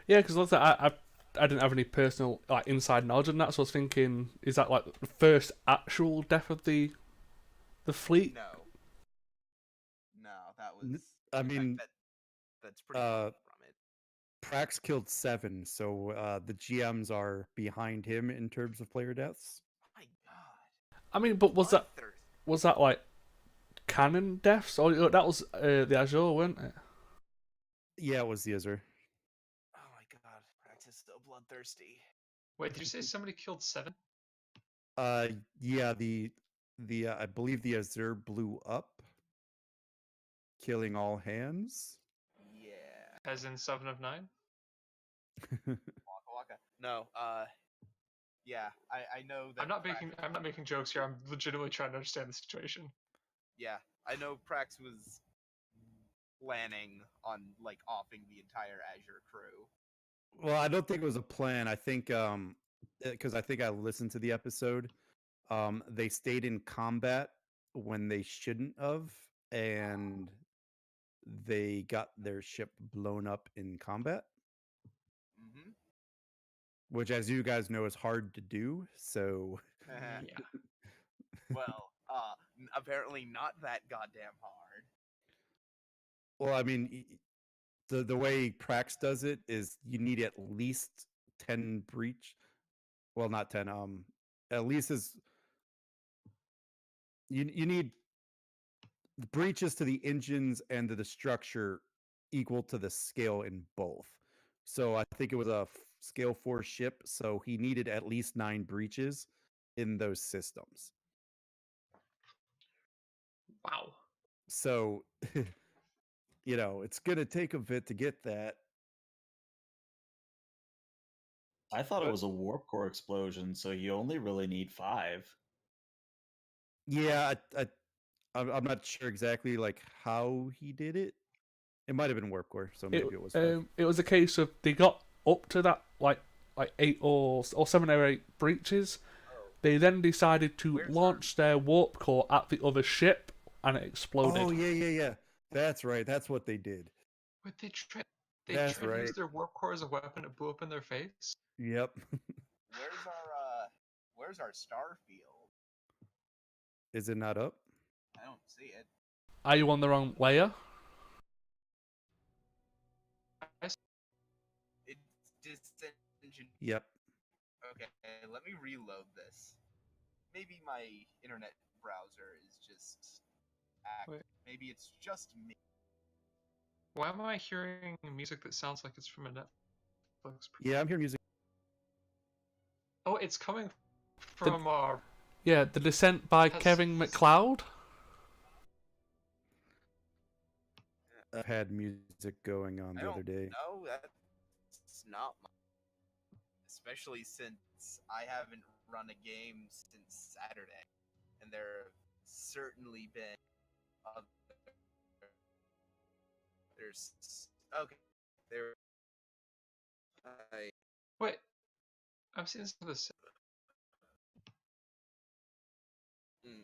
Yeah, because I didn't have any personal like inside knowledge on that, so I was thinking, is that like the first actual death of the fleet? No, no, that was. N- I In fact, mean, that's pretty uh, far from it. Prax killed 7, so the GMs are behind him in terms of player deaths. My God, I mean, but bloodthirst. was that like canon deaths? Or that was the Azure, weren't it? Yeah, it was the Azure. Oh my God, Prax is so bloodthirsty. Wait, did you say somebody killed 7? Uh, yeah, the I believe the Azure blew up, killing all hands. Yeah, As in 7 of 9? Waka Waka. No, yeah, I know that. I'm not making jokes here. I'm legitimately trying to understand the situation. Yeah, I know Prax was planning on like offing the entire Azure crew. Well, I don't think it was a plan. I think because I think I listened to the episode. They stayed in combat when they shouldn't have, and they got their ship blown up in combat, Mm-hmm. which, as you guys know, is hard to do. So, Yeah. Well, apparently not that goddamn hard. well, I mean, the way Prax does it is you need at least 10 breach. Well, not 10. At least is you need the breaches to the engines and to the structure equal to the scale in both. So I think it was a scale 4 ship, so he needed at least 9 breaches in those systems. Wow. So, it's going to take a bit to get that. I thought it But was a warp core explosion, so you only really need 5. yeah, I'm not sure exactly like how he did it. It might have been warp core, so maybe it was 5. It was a case of they got up to that like 8 or 7 or 8 breaches. Oh, They then decided to where's launch their warp core at the other ship, and it exploded. Oh yeah. That's right. That's what they did. Wait, they That's tried to use right. their warp core as a weapon. It blew up in their face. Yep. where's our where's our star field? Is it not up? I don't see it. Are you on the wrong layer? It's Disingenuity. Yep. Okay, let me reload this. Maybe my internet browser is just Wait. Maybe it's just me. Why am I hearing music that sounds like it's from a Netflix? Yeah, I'm hearing music. Oh, it's coming The, from yeah, The Descent by Kevin MacLeod. I had music going on the other day. No, that's not my. Especially since I haven't run a game since Saturday, and there have certainly been other. There's okay. There. I. Wait, I'm seeing some of this. Mm,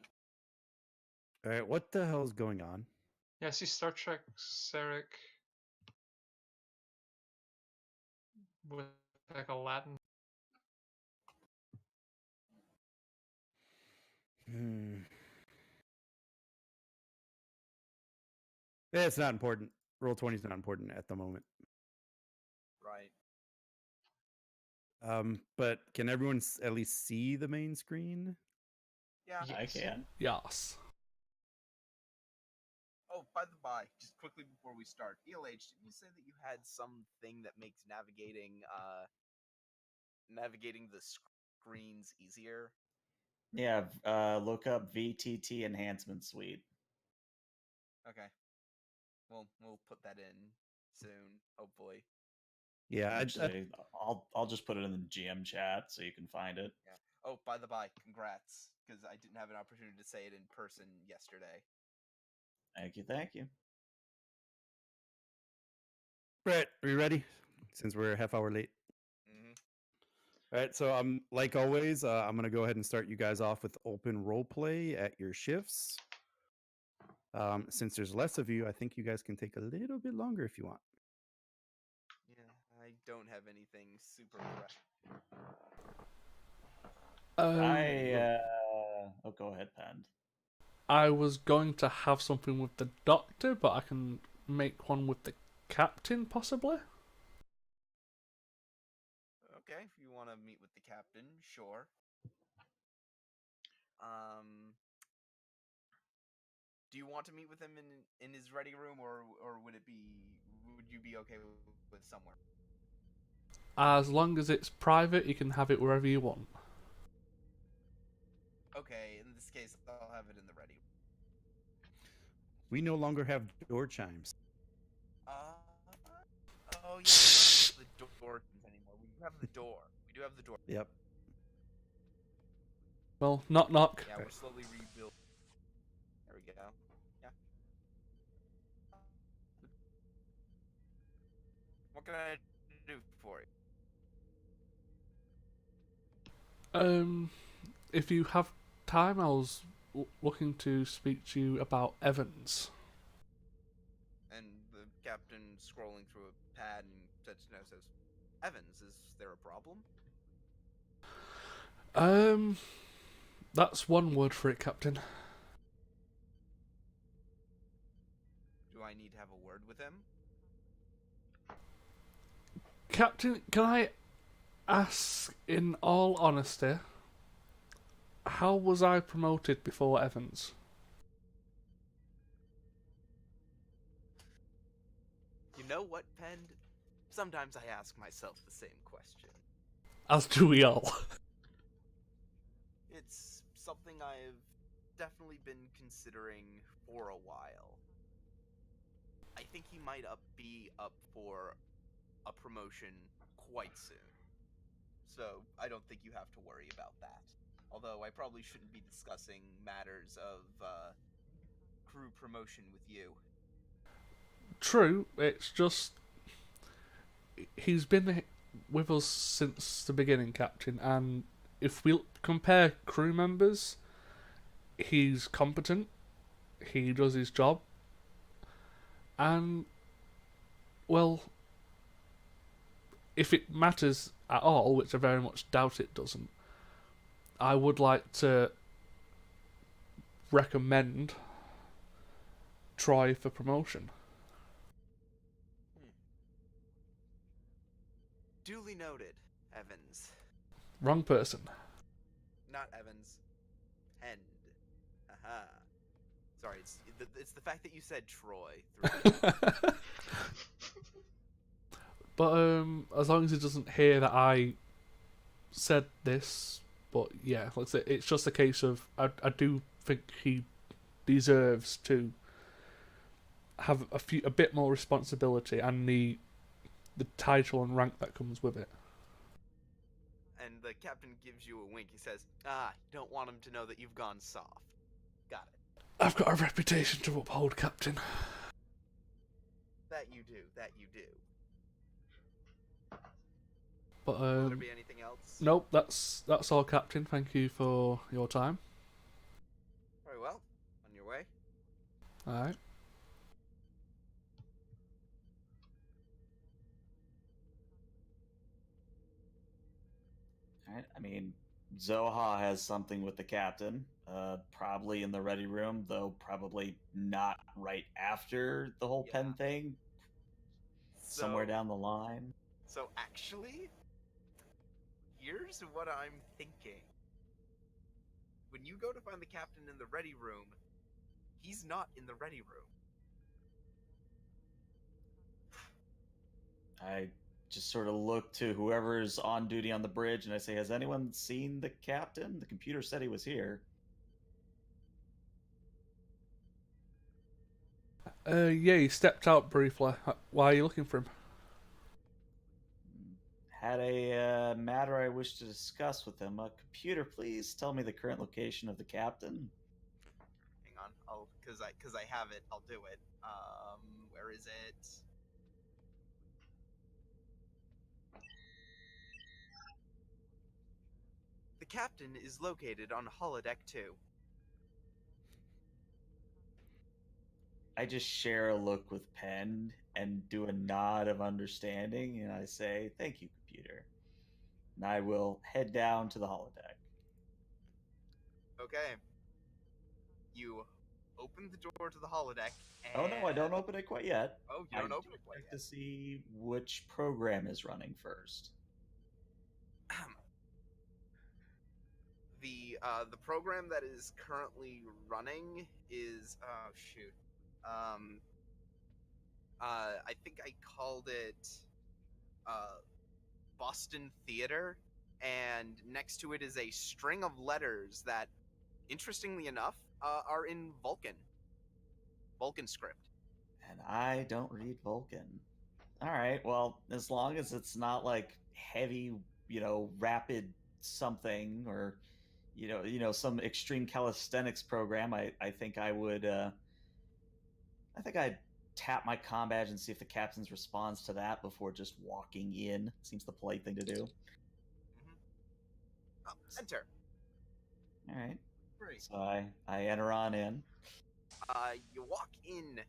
All right, what the hell is going on? Yeah, I see Star Trek Sarek with like a Latin. Yeah, it's not important. Roll 20 is not important at the moment. right. But can everyone at least see the main screen? Yeah. I Yes. can. Yes. Oh, by the by, just quickly before we start, ELH, didn't you say that you had something that makes navigating the screens easier? Yeah, look up VTT Enhancement Suite. Okay. Well, we'll put that in soon, hopefully. Yeah, Actually, I'll just put it in the GM chat so you can find it. Yeah. Oh, by the by, congrats, because I didn't have an opportunity to say it in person yesterday. Thank you, thank you. Brett, are you ready? Since we're a half hour late. Mm-hmm. All right, so like always, I'm gonna go ahead and start you guys off with open role play at your shifts. Since there's less of you, I think you guys can take a little bit longer if you want. Yeah, I don't have anything super pressing. Oh, go ahead, Pend. I was going to have something with the doctor, but I can make one with the captain, possibly? Okay, if you want to meet with the captain, sure. Do you want to meet with him in his ready room, or would you be okay with somewhere? As long as it's private, you can have it wherever you want. Okay, in this case, I'll have it in the ready room. We no longer have door chimes. Oh yeah, we don't have the door anymore. We do have the door. We do have the door. Yep. Well, knock knock. Yeah, we're slowly rebuilding. There we go. Yeah. What can I do for you? If you have time, I was looking to speak to you about Evans. And the captain, scrolling through a pad, and says, "Evans, is there a problem?" That's one word for it, Captain. Do I need to have a word with him? Captain, can I ask, in all honesty, how was I promoted before Evans? You know what, Pend? Sometimes I ask myself the same question. As do we all. It's something I've definitely been considering for a while. I think he might be up for a promotion quite soon. So I don't think you have to worry about that. Although I probably shouldn't be discussing matters of crew promotion with you. True, it's just he's been with us since the beginning, Captain, and if we compare crew members, he's competent, he does his job, and, well, if it matters at all, which I very much doubt it doesn't, I would like to recommend Troy for promotion. Duly noted, Evans. Wrong person. Not Evans. Pend. Aha. Sorry, it's the fact that you said Troy. But as long as he doesn't hear that I said this, but yeah, let's say it's just a case of I do think he deserves to have a bit more responsibility and the title and rank that comes with it. And the captain gives you a wink. He says, "Ah, you don't want him to know that you've gone soft. Got it. I've got a reputation to uphold, Captain. That you do. That you do." But Will there be anything else? nope, that's all, Captain. Thank you for your time. Very well. On your way. All right. All right. I mean, Zoha has something with the captain, probably in the ready room, though probably not right after the whole pen thing. Somewhere down the line. So actually, here's what I'm thinking. When you go to find the captain in the ready room, he's not in the ready room. I just sort of look to whoever's on duty on the bridge and I say, has anyone seen the captain? The computer said he was here. Yeah, he stepped out briefly. Why are you looking for him? Had a matter I wish to discuss with him. Computer, please tell me the current location of the captain. Hang on, because I have it, I'll do it. Where is it? The captain is located on holodeck 2. I just share a look with Penn and do a nod of understanding, and I say, "Thank you, computer." And I will head down to the holodeck. Okay. You open the door to the holodeck, Oh no, I don't and open it quite yet. oh, you I don't do open it quite check to see which program is running first. yet. The program that is currently running is oh shoot, um, I think I called it uh, Boston Theater, and next to it is a string of letters that, interestingly enough, are in Vulcan script. And I don't read Vulcan. All right, well, as long as it's not like heavy, rapid something or some extreme calisthenics program, I think I think I'd tap my comm badge and see if the captain's responds to that before just walking in. Seems the polite thing to do. Mm-hmm. Oh, enter. All right. Great. So I enter on in. You walk in,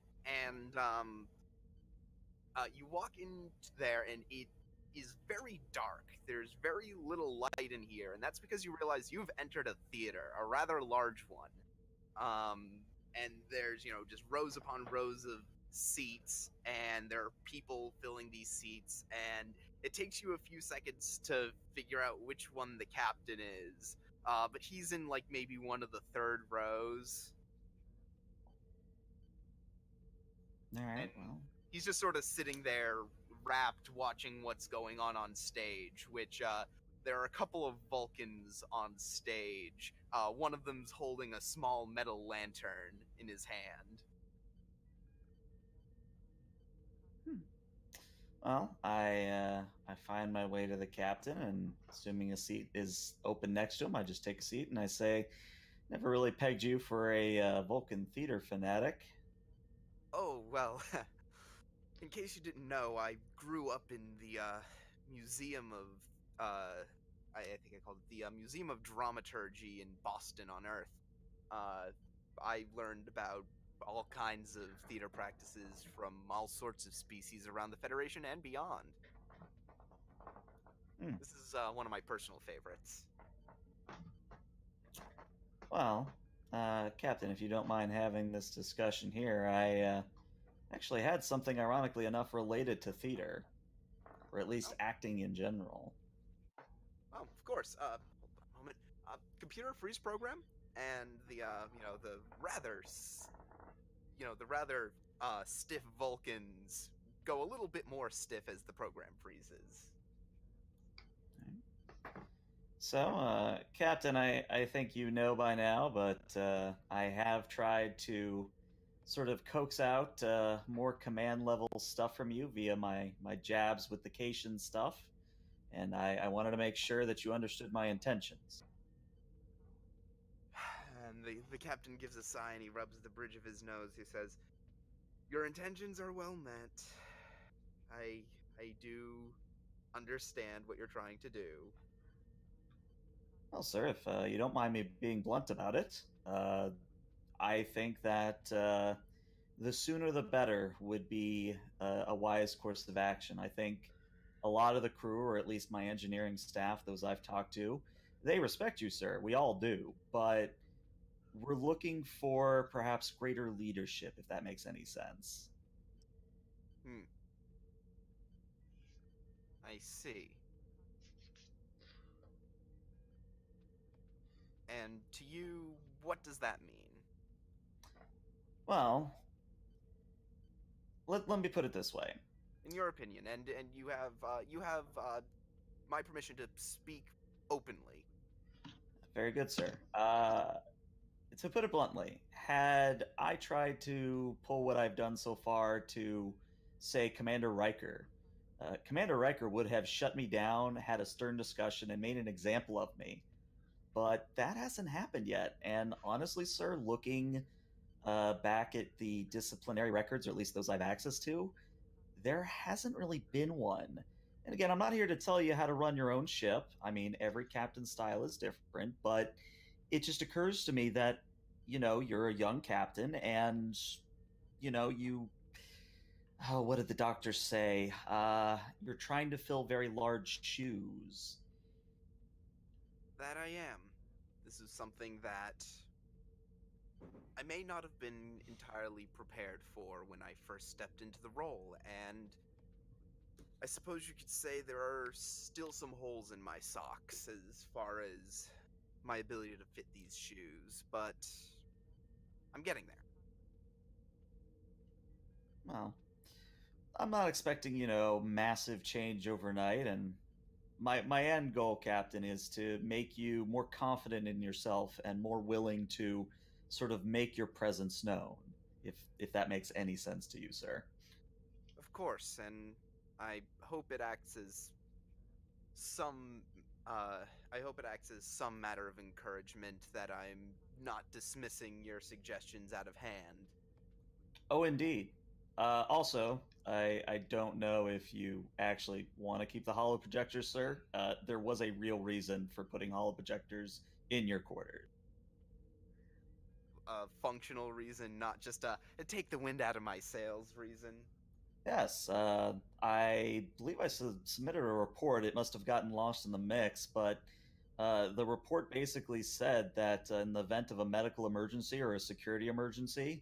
and you walk in there, and it is very dark. There's very little light in here, and that's because you realize you've entered a theater, a rather large one. And there's just rows upon rows of seats, and there are people filling these seats, and it takes you a few seconds to figure out which one the captain is. But he's in like maybe one of the third rows. All right. And Well, he's just sort of sitting there, rapt, watching what's going on stage. Which there are a couple of Vulcans on stage. One of them's holding a small metal lantern in his hand. Well, I find my way to the captain, and assuming a seat is open next to him, I just take a seat and I say, "Never really pegged you for a Vulcan theater fanatic." Oh well, in case you didn't know, I grew up in the museum of I think I called it the Museum of Dramaturgy in Boston on Earth. I learned about all kinds of theater practices from all sorts of species around the Federation and beyond. Hmm. This is one of my personal favorites. Well, Captain, if you don't mind having this discussion here, I actually had something ironically enough related to theater, or at least Oh. acting in general. Oh, of course. Hold on a moment. Computer freeze program, and the the rather stiff Vulcans go a little bit more stiff as the program freezes. So, Captain, I think you know by now, but I have tried to sort of coax out more command level stuff from you via my jabs with the Cation stuff, and I wanted to make sure that you understood my intentions. And the captain gives a sigh and he rubs the bridge of his nose. He says, "Your intentions are well met. I do understand what you're trying to do." Well, sir, if you don't mind me being blunt about it, I think that the sooner the better would be a wise course of action. I think a lot of the crew, or at least my engineering staff, those I've talked to, they respect you, sir. We all do. But we're looking for perhaps greater leadership, if that makes any sense. I see. And to you, what does that mean? Well, let me put it this way. In your opinion, and you have my permission to speak openly. Very good, sir. To put it bluntly, had I tried to pull what I've done so far to, say, Commander Riker, Commander Riker would have shut me down, had a stern discussion, and made an example of me. But that hasn't happened yet. And honestly, sir, looking back at the disciplinary records, or at least those I've access to, there hasn't really been one. And again, I'm not here to tell you how to run your own ship. I mean, every captain's style is different, but it just occurs to me that, you're a young captain, and you oh, what did the doctor say? You're trying to fill very large shoes. That I am. This is something that I may not have been entirely prepared for when I first stepped into the role, and I suppose you could say there are still some holes in my socks as far as my ability to fit these shoes, but I'm getting there. Well, I'm not expecting, massive change overnight, and my end goal, Captain, is to make you more confident in yourself and more willing to sort of make your presence known, if that makes any sense to you, sir. Of course, and I hope it acts as some I hope it acts as some matter of encouragement that I'm not dismissing your suggestions out of hand. Oh, indeed. Also, I don't know if you actually want to keep the hollow projectors, sir. There was a real reason for putting hollow projectors in your quarters. A functional reason, not just a take the wind out of my sails reason. Yes, I believe I submitted a report. It must have gotten lost in the mix, but the report basically said that in the event of a medical emergency or a security emergency,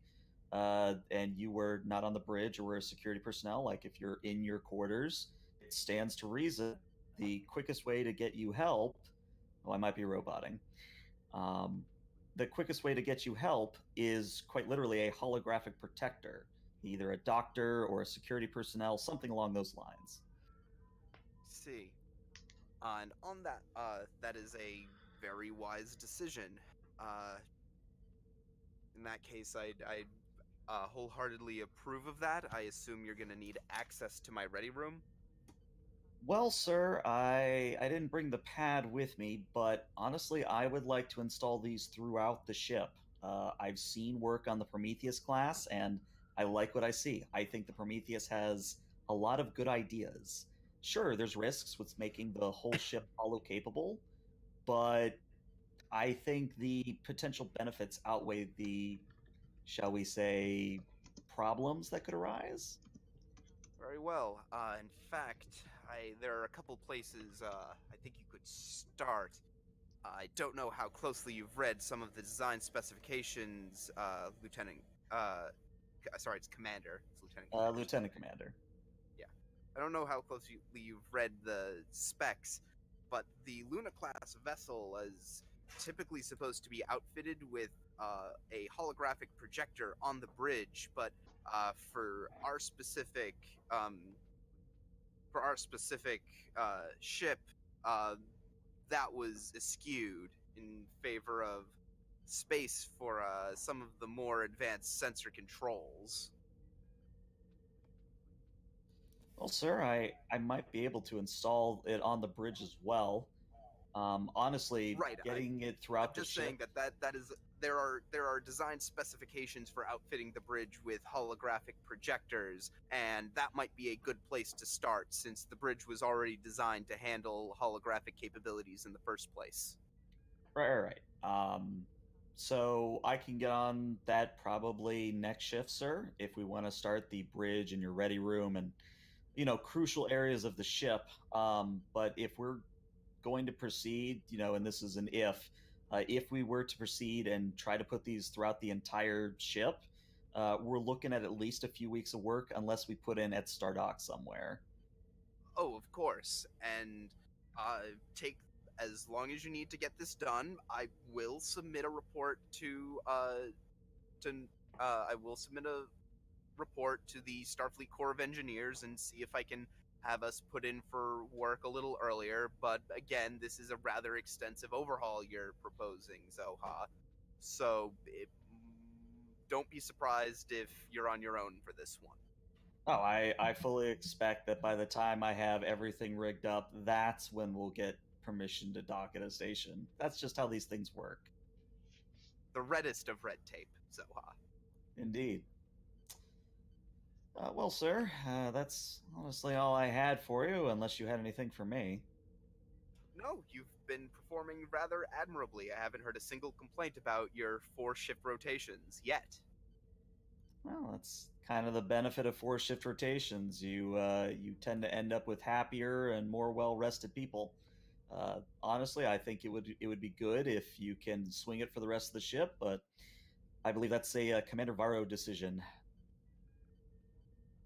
and you were not on the bridge or were a security personnel, like if you're in your quarters, it stands to reason the quickest way to get you help. Oh, I might be roboting. Um, the quickest way to get you help is quite literally a holographic protector, either a doctor or a security personnel, something along those lines. See. And on that, that is a very wise decision. Uh, in that case, I'd wholeheartedly approve of that. I assume you're gonna need access to my ready room. Well, sir, I didn't bring the pad with me, but honestly, I would like to install these throughout the ship. I've seen work on the Prometheus class, and I like what I see. I think the Prometheus has a lot of good ideas. Sure, there's risks with making the whole ship hollow capable, but I think the potential benefits outweigh the, shall we say, problems that could arise. Very well. In fact, there are a couple places I think you could start. I don't know how closely you've read some of the design specifications, Lieutenant. Sorry, it's Commander. It's Lieutenant Commander. Lieutenant Commander. Yeah. I don't know how closely you've read the specs, but the Luna class vessel is typically supposed to be outfitted with a holographic projector on the bridge, but for our specific ship, uh, that was eschewed in favor of space for some of the more advanced sensor controls. Well, sir, I might be able to install it on the bridge as well. Honestly, Right. getting it I'm throughout the just ship. saying that is there are design specifications for outfitting the bridge with holographic projectors, and that might be a good place to start since the bridge was already designed to handle holographic capabilities in the first place. Right. So I can get on that probably next shift, sir, if we want to start the bridge in your ready room and crucial areas of the ship. But if we're going to proceed, and this is an if we were to proceed and try to put these throughout the entire ship, we're looking at least a few weeks of work unless we put in at Stardock somewhere. Oh, of course. And take as long as you need to get this done. I will submit a report to I will submit a report to the Starfleet Corps of Engineers and see if I can have us put in for work a little earlier. But again, this is a rather extensive overhaul you're proposing, Zoha. So don't be surprised if you're on your own for this one. Oh, I fully expect that by the time I have everything rigged up, that's when we'll get permission to dock at a station. That's just how these things work. The reddest of red tape, Zoha. Indeed. Well, sir, that's honestly all I had for you, unless you had anything for me. No, you've been performing rather admirably. I haven't heard a single complaint about your 4-shift rotations yet. Well, that's kind of the benefit of four shift rotations. You tend to end up with happier and more well rested people. Honestly, I think it would be good if you can swing it for the rest of the ship, but I believe that's a Commander Varro decision.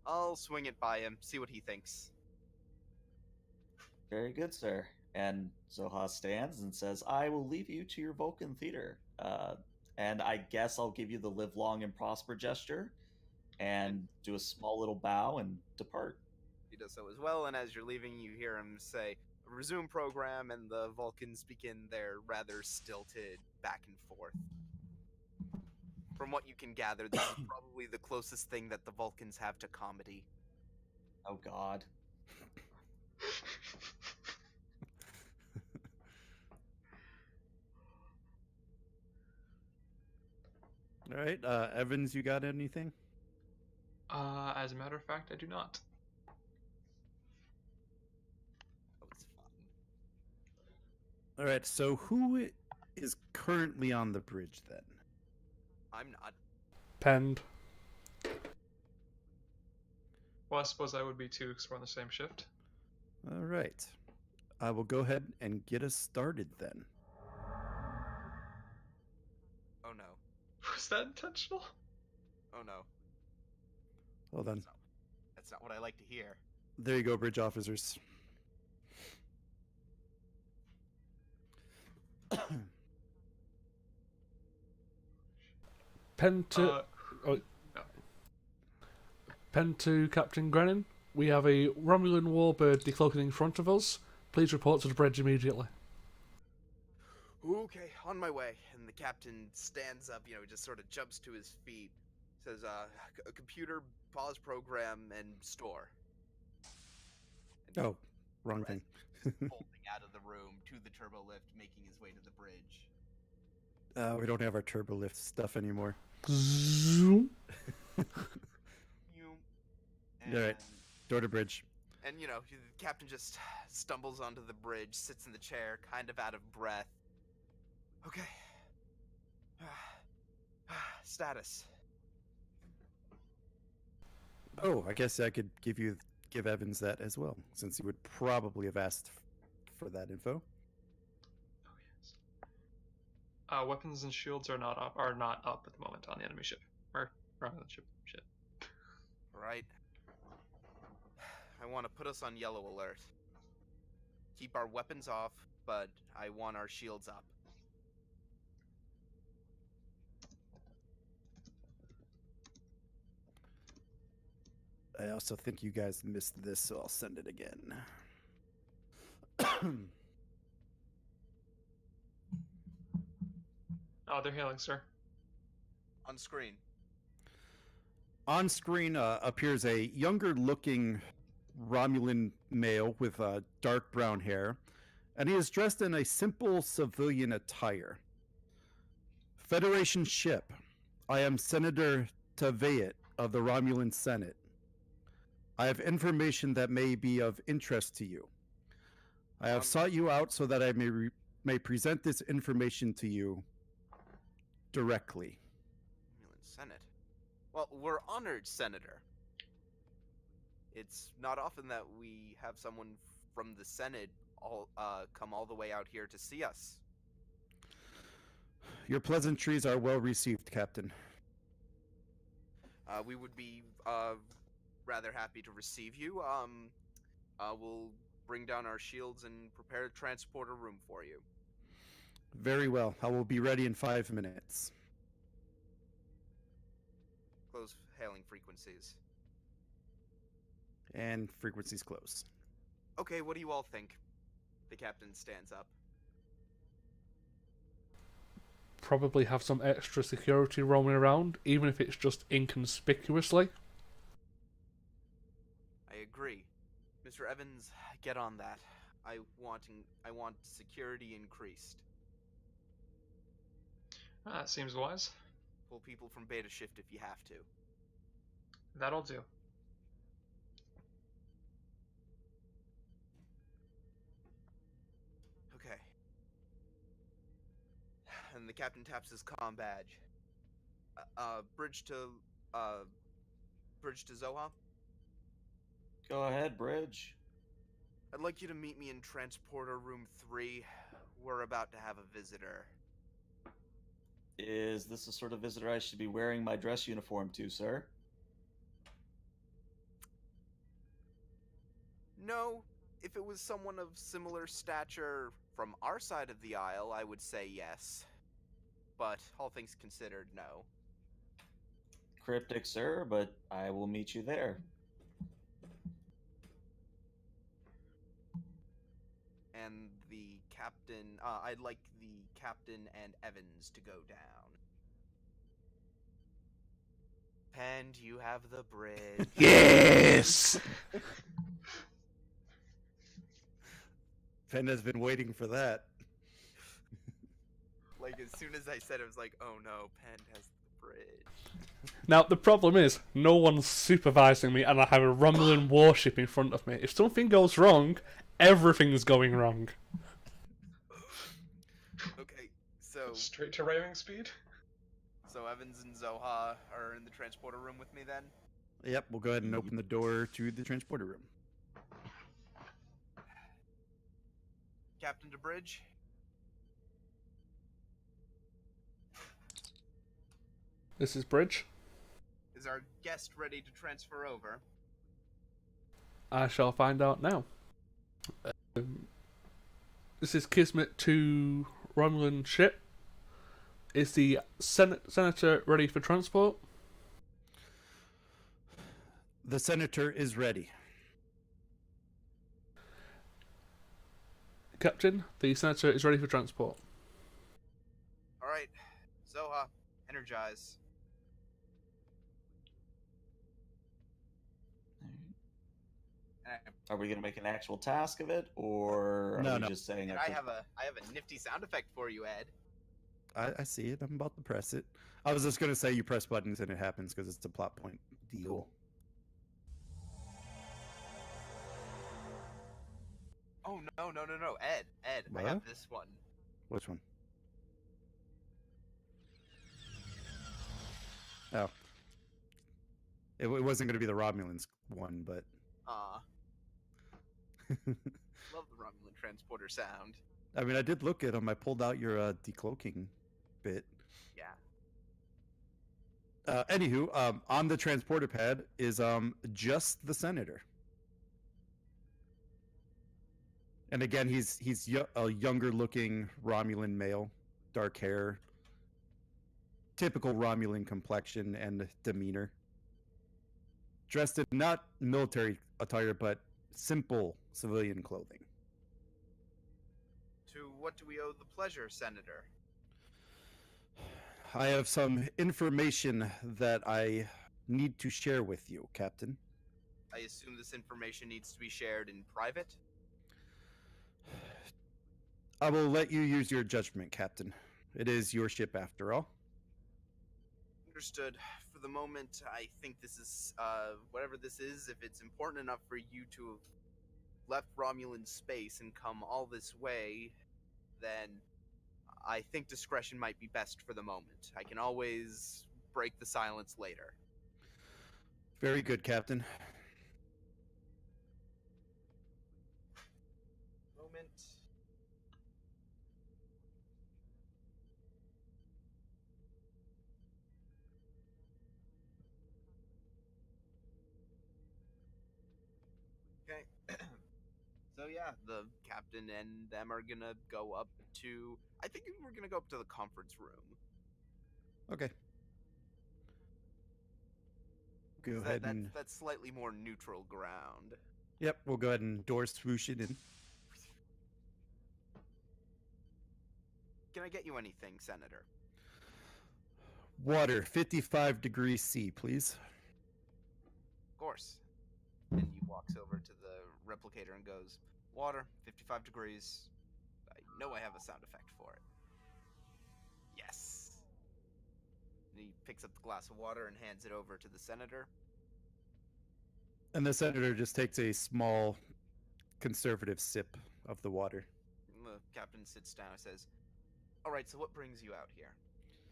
I'll swing it by him, see what he thinks. Very good, sir. And Zoha stands and says, "I will leave you to your Vulcan theater. And I guess I'll give you the live long and prosper gesture and do a small little bow and depart." He does so as well, and as you're leaving, you hear him say, "Resume program," and the Vulcans begin their rather stilted back and forth. From what you can gather, this is probably the closest thing that the Vulcans have to comedy. Oh, God. All right, Evans, you got anything? As a matter of fact, I do not. That was fun. All right, so who is currently on the bridge then? I'm not. Penned. Well, I suppose I would be too, because we're on the same shift. All right, I will go ahead and get us started then. Oh no. Was that intentional? Oh no. Hold on. That's not what I like to hear. There you go, bridge officers. Pen to No. pen to Captain Grennan. We have a Romulan warbird decloaking in front of us. Please report to the bridge immediately. Okay, on my way. And the captain stands up, just sort of jumps to his feet. Says, computer, pause program, and store. And Oh, wrong thing. folding out of the room to the turbo lift, making his way to the bridge. We don't have our turbo lift stuff anymore. Zoom. And, All right. Door to bridge. And, the captain just stumbles onto the bridge, sits in the chair, kind of out of breath. Okay. Status. Oh, I guess I could give Evans that as well, since he would probably have asked for that info. Oh yes. Weapons and shields are not up at the moment on the enemy ship. Or on the ship. Shit. Right. I want to put us on yellow alert. Keep our weapons off, but I want our shields up. I also think you guys missed this, so I'll send it again. Oh, they're hailing, sir. On screen. On screen appears a younger-looking Romulan male with dark brown hair, and he is dressed in a simple civilian attire. Federation ship. I am Senator Tavayet of the Romulan Senate. I have information that may be of interest to you. I have sought you out so that I may present this information to you directly. Romulan Senate. Well, we're honored, Senator. It's not often that we have someone from the Senate come all the way out here to see us. Your pleasantries are well received, Captain. We would be rather happy to receive you. We'll bring down our shields and prepare to transport a room for you. Very well. I will be ready in 5 minutes. Close hailing frequencies. And frequencies close. Okay, what do you all think? The captain stands up. Probably have some extra security roaming around, even if it's just inconspicuously. I agree. Mr. Evans, get on that. I want security increased. That seems wise. Pull people from beta shift if you have to. That'll do. Okay. And the captain taps his comm badge. Bridge to Bridge to Zoha. Go ahead, Bridge. I'd like you to meet me in transporter room 3. We're about to have a visitor. Is this the sort of visitor I should be wearing my dress uniform to, sir? No, if it was someone of similar stature from our side of the aisle, I would say yes. But all things considered, no. Cryptic, sir, but I will meet you there. And the captain, I'd like the captain and Evans to go down. And you have the bridge. Yes! Penn has been waiting for that. Like, as soon as I said it, was like, oh no, Penn has the bridge. Now, the problem is, no one's supervising me and I have a Romulan warship in front of me. If something goes wrong, everything's going wrong. Okay, so Straight to raving speed. Evans and Zoha are in the transporter room with me then? Yep, we'll go ahead and open the door to the transporter room. Captain to bridge? This is Bridge. Is our guest ready to transfer over? I shall find out now. This is Kismet to Romulan ship. Is the senator ready for transport? The senator is ready. Captain, the senator is ready for transport. Alright, Zoha, energize. Are we going to make an actual task of it, or are No, we no. just saying? And I have a nifty sound effect for you, Ed. I see it. I'm about to press it. I was just going to say you press buttons and it happens because it's a plot point deal. Cool. Oh no, Ed, I have What? this one. Which one? Oh. It wasn't going to be the Romulans one, but... Love the Romulan transporter sound. I mean, I did look at them. I pulled out your decloaking bit. Yeah. Anywho, on the transporter pad is just the senator. And again, he's a younger looking Romulan male, dark hair, typical Romulan complexion and demeanor. Dressed in not military attire, but simple civilian clothing. To what do we owe the pleasure, Senator? I have some information that I need to share with you, Captain. I assume this information needs to be shared in private? I will let you use your judgment, Captain. It is your ship after all. Understood. For the moment, I think this is, whatever this is, if it's important enough for you to have left Romulan space and come all this way, then I think discretion might be best for the moment. I can always break the silence later. Very good, Captain. Moment. Okay. So yeah, the captain and them are gonna go up to... I think we're gonna go up to the conference room. Okay. Go 'Cause ahead and... that's slightly more neutral ground. Yep, we'll go ahead and door swoosh it in. Can I get you anything, Senator? Water, 55 degrees C, please. Of course. And he walks over to the replicator and goes, water, 55 degrees. I know I have a sound effect for it. Yes. And he picks up the glass of water and hands it over to the senator. And the senator just takes a small, conservative sip of the water. And the captain sits down and says, all right, so what brings you out here?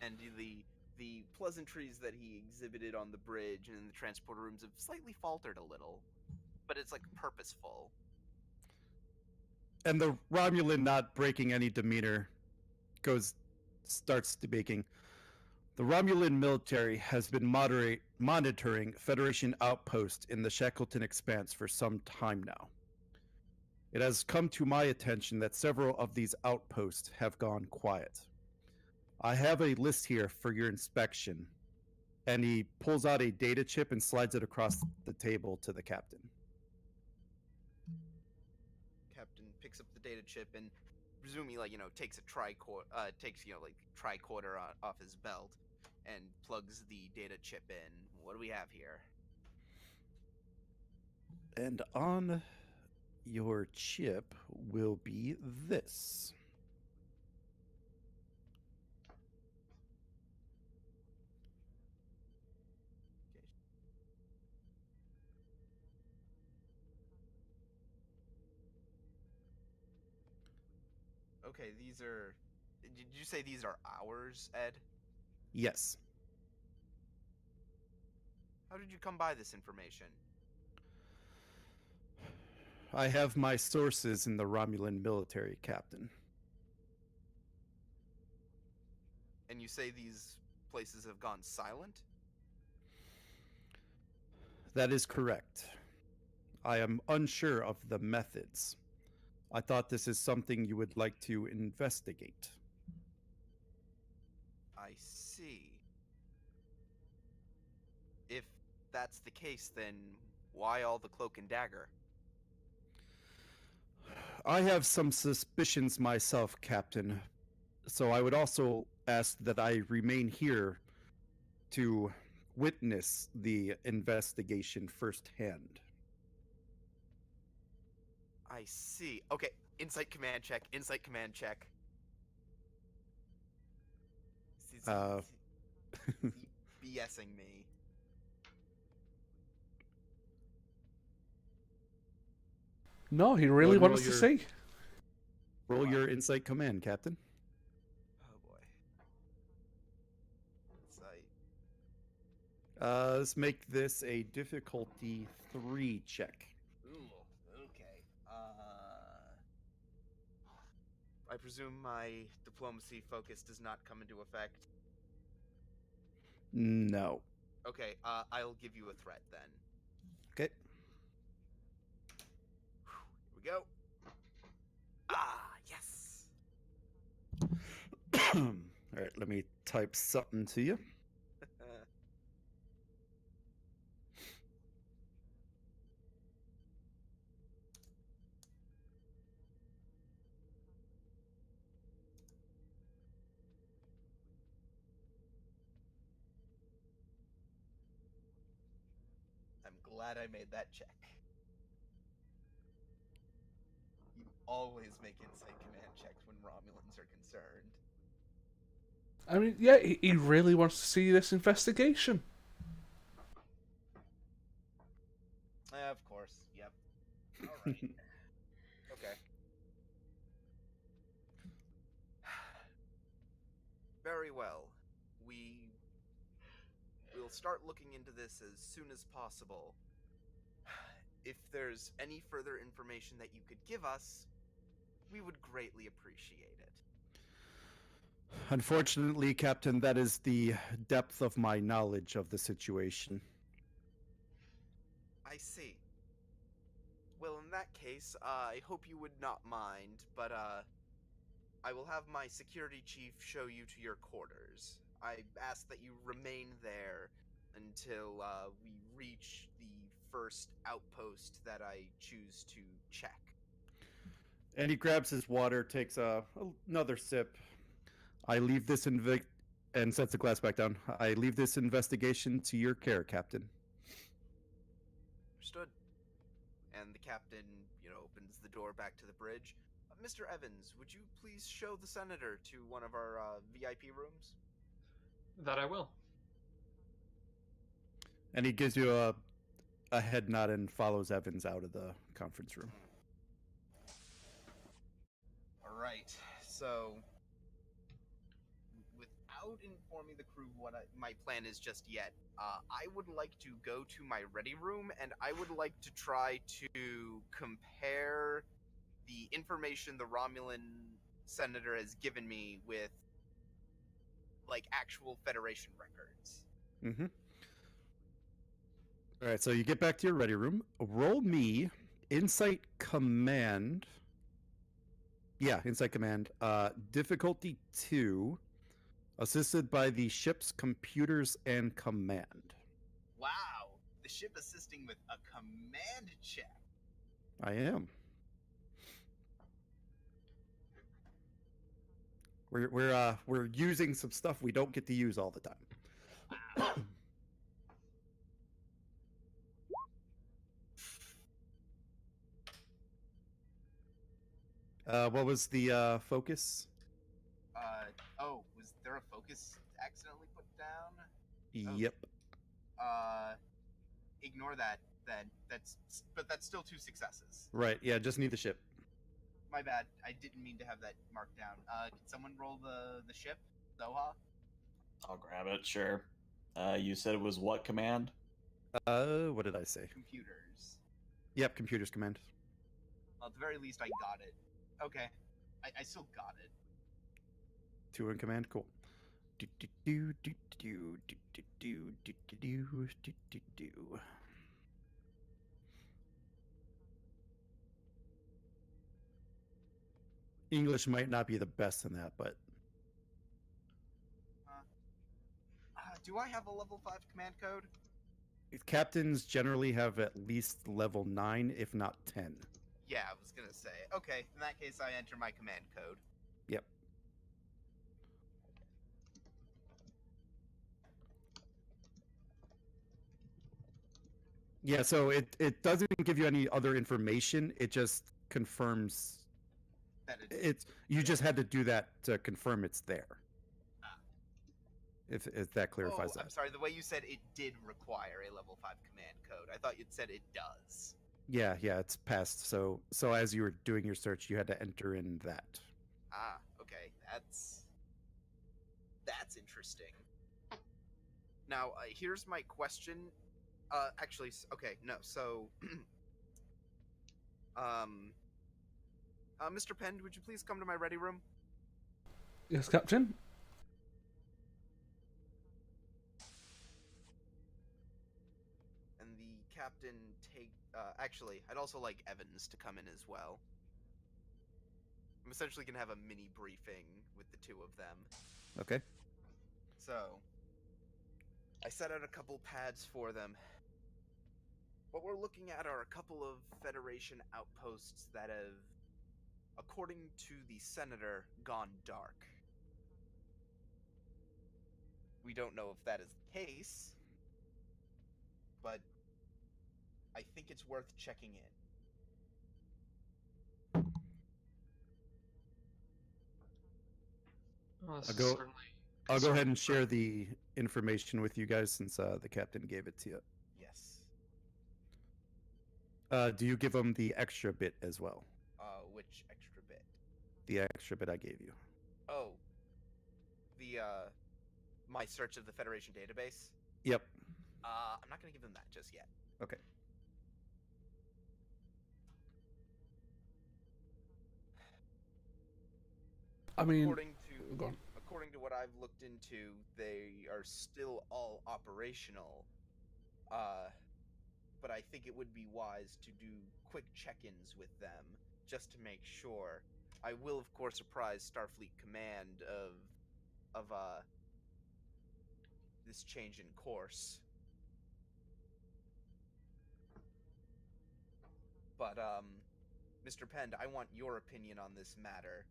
And the The pleasantries that he exhibited on the bridge and in the transporter rooms have slightly faltered a little, but it's like purposeful. And the Romulan, not breaking any demeanor, starts speaking. The Romulan military has been monitoring Federation outposts in the Shackleton Expanse for some time now. It has come to my attention that several of these outposts have gone quiet. I have a list here for your inspection. And he pulls out a data chip and slides it across the table to the captain. Captain picks up the data chip and presumably, takes a tricorder, off his belt and plugs the data chip in. What do we have here? And on your chip will be this. Okay, these are. Did you say these are ours, Ed? Yes. How did you come by this information? I have my sources in the Romulan military, Captain. And you say these places have gone silent? That is correct. I am unsure of the methods. I thought this is something you would like to investigate. I see. If that's the case, then why all the cloak and dagger? I have some suspicions myself, Captain. So I would also ask that I remain here to witness the investigation firsthand. I see. Okay, insight command check. Insight command check. He's BSing me. No, he really Roll wants to your- see. Roll your insight command, Captain. Oh boy. Insight. Let's make this a difficulty 3 check. Ooh, okay. I presume my diplomacy focus does not come into effect. No. Okay, I'll give you a threat then. Okay. Here we go. Ah, yes. All right, let me type something to you. I'm glad I made that check. You always make insight command checks when Romulans are concerned. I mean, yeah, he really wants to see this investigation. Of course. Yep. All right. Okay. Very well. We'll start looking into this as soon as possible. If there's any further information that you could give us, we would greatly appreciate it. Unfortunately, Captain, that is the depth of my knowledge of the situation. I see. Well, in that case, I hope you would not mind, but I will have my security chief show you to your quarters. I ask that you remain there until we reach the first outpost that I choose to check. And he grabs his water, takes another sip. I leave this and sets the glass back down. I leave this investigation to your care, Captain. Understood. And the captain, opens the door back to the bridge. Mr. Evans, would you please show the senator to one of our VIP rooms? That I will. And he gives you a head nod and follows Evans out of the conference room. All right. So, without without informing the crew what my plan is just yet, I would like to go to my ready room, and I would like to try to compare the information the Romulan senator has given me with, like, actual Federation records. Mm-hmm. All right, so you get back to your ready room. Roll me Insight Command. Yeah, Insight Command. Difficulty 2, assisted by the ship's computers and command. Wow, the ship assisting with a command check. I am. We're using some stuff we don't get to use all the time. Wow. What was the focus? Oh, was there a focus accidentally put down? Yep. Ignore that then. But that's still 2 successes. Right. Yeah, just need the ship. My bad. I didn't mean to have that marked down. Can someone roll the ship? Zoha? I'll grab it, sure. You said it was what command? What did I say? Computers. Yep, computers command. Well, at the very least, I got it. Okay. I still got it. 2 in command. Cool. Do, do, do, do, do, do, do, do, do, do, do, do, do. English might not be the best in that, but Do I have a level 5 command code? captains generally have at least level 9, if not 10. Yeah, I was gonna say. Okay, in that case, I enter my command code. Yep. Yeah, so it doesn't give you any other information. It just confirms That it's you just had to do that to confirm it's there. Ah. If that clarifies that. I'm sorry. The way you said it did require a level 5 command code. I thought you'd said it does. Yeah, it's passed. So as you were doing your search, you had to enter in that. Ah, okay. That's interesting. Now, here's my question. Actually, okay, no. So, Mr. Pend, would you please come to my ready room? Yes, Captain. And the captain actually, I'd also like Evans to come in as well. I'm essentially gonna have a mini briefing with the two of them. Okay. So, I set out a couple pads for them. What we're looking at are a couple of Federation outposts that have, according to the Senator, gone dark. We don't know if that is the case, but I think it's worth checking in. Well, this I'll is go- certainly I'll go ahead concerning. and share the information with you guys since the captain gave it to you. Yes. Do you give them the extra bit as well? Which extra bit? The extra bit I gave you. Oh. The, my search of the Federation database? Yep. I'm not gonna give them that just yet. Okay. I mean, go on. According to what I've looked into, they are still all operational. But I think it would be wise to do quick check-ins with them just to make sure. I will, of course, apprise Starfleet Command of this change in course. But Mr. Pend, I want your opinion on this matter.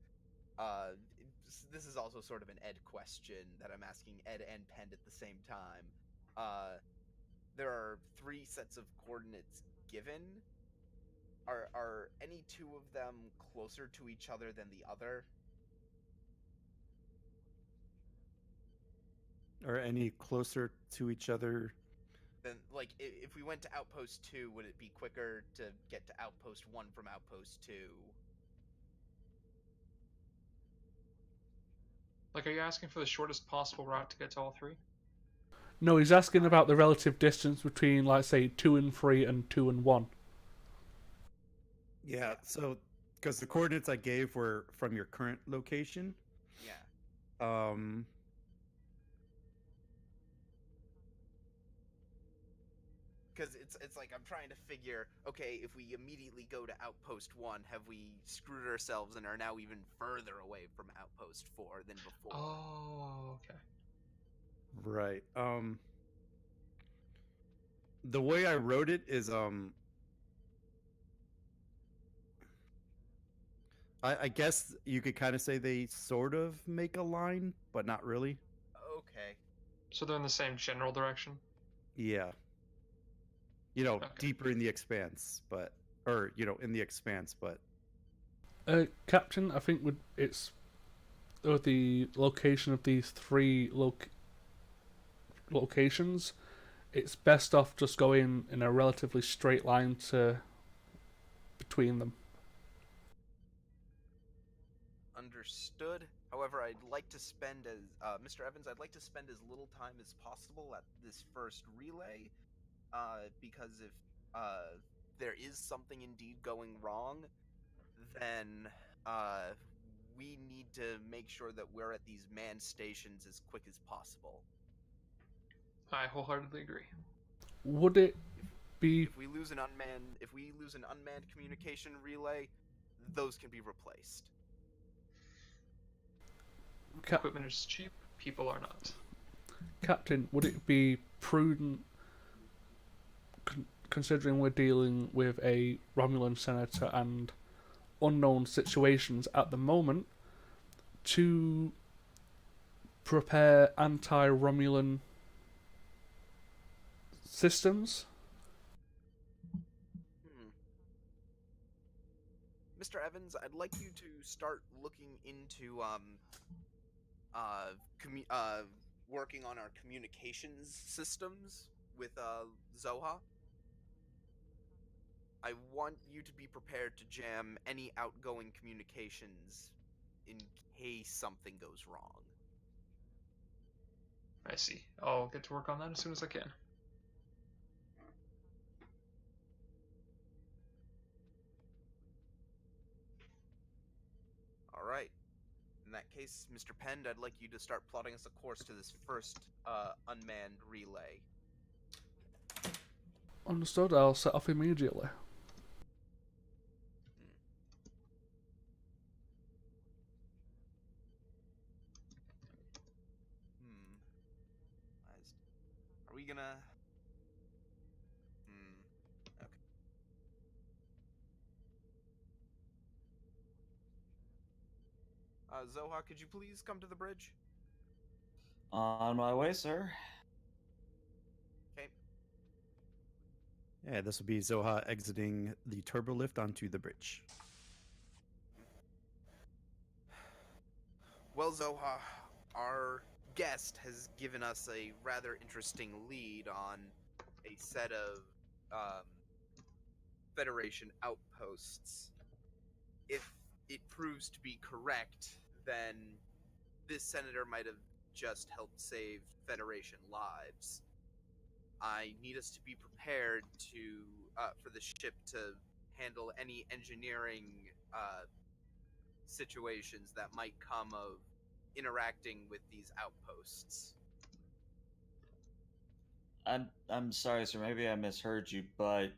This is also sort of an Ed question that I'm asking Ed and Pend at the same time. There are 3 sets of coordinates given. Are any 2 of them closer to each other than the other? Or any closer to each other? Then, like, if we went to Outpost 2, would it be quicker to get to Outpost 1 from Outpost 2? Like, are you asking for the shortest possible route to get to all three? No, he's asking about the relative distance between, like, say, 2 and 3 and 2 and 1. Yeah, so because the coordinates I gave were from your current location. Yeah. Because it's like I'm trying to figure, okay, if we immediately go to Outpost 1, have we screwed ourselves and are now even further away from Outpost 4 than before? Oh, okay. Right. The way I wrote it is I guess you could kind of say they sort of make a line, but not really. Okay. So they're in the same general direction? Yeah. You know, Okay. deeper in the expanse, but in the expanse, but Captain, I think it's the location of these three locations. It's best off just going in a relatively straight line to between them. Understood. However, I'd like to spend Mr. Evans, I'd like to spend as little time as possible at this first relay, because if there is something indeed going wrong, then we need to make sure that we're at these manned stations as quick as possible. I wholeheartedly agree. Would it be If we lose an unmanned communication relay, those can be replaced. Equipment is cheap, people are not. Captain? Would it be prudent, considering we're dealing with a Romulan senator and unknown situations at the moment, to prepare anti-Romulan systems? Mr. Evans, I'd like you to start looking into working on our communications systems with Zoha. I want you to be prepared to jam any outgoing communications in case something goes wrong. I see. I'll get to work on that as soon as I can. All right. In that case, Mr. Pend, I'd like you to start plotting us a course to this first unmanned relay. Understood. I'll set off immediately. Are we gonna? Okay. Zoha, could you please come to the bridge? On my way, sir. Okay. yeah, this will be Zoha exiting the turbo lift onto the bridge. Well, Zoha, our guest has given us a rather interesting lead on a set of Federation outposts. If it proves to be correct, then this senator might have just helped save Federation lives. I need us to be prepared for the ship to handle any engineering situations that might come of interacting with these outposts. I'm sorry, sir. Maybe I misheard you, but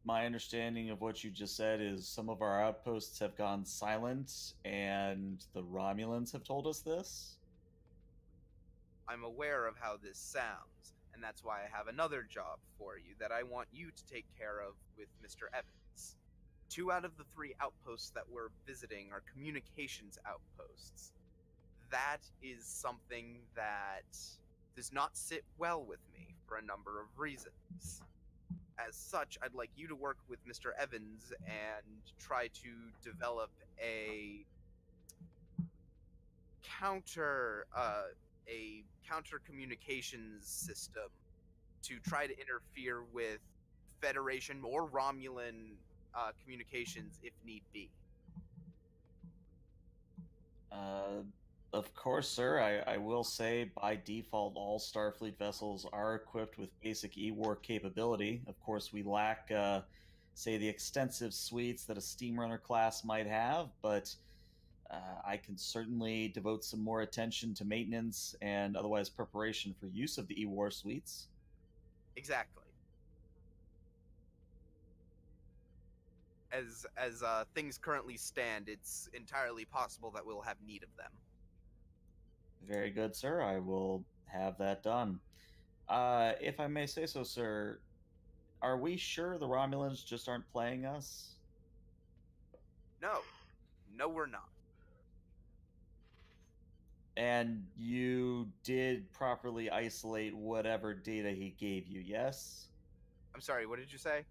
my understanding of what you just said is some of our outposts have gone silent, and the Romulans have told us this. I'm aware of how this sounds, and that's why I have another job for you that I want you to take care of with Mr. Evans. 2 out of the 3 outposts that we're visiting are communications outposts. That is something that does not sit well with me for a number of reasons. As such, I'd like you to work with Mr. Evans and try to develop a counter communications system to try to interfere with Federation or Romulan communications if need be. Of course, sir. I will say by default, all Starfleet vessels are equipped with basic E-war capability. Of course, we lack, say, the extensive suites that a Steamrunner class might have, but I can certainly devote some more attention to maintenance and otherwise preparation for use of the E-war suites. Exactly. As things currently stand, it's entirely possible that we'll have need of them. Very good, sir. I will have that done. If I may say so, sir, are we sure the Romulans just aren't playing us? No, no, we're not. And you did properly isolate whatever data he gave you, yes? I'm sorry. What did you say?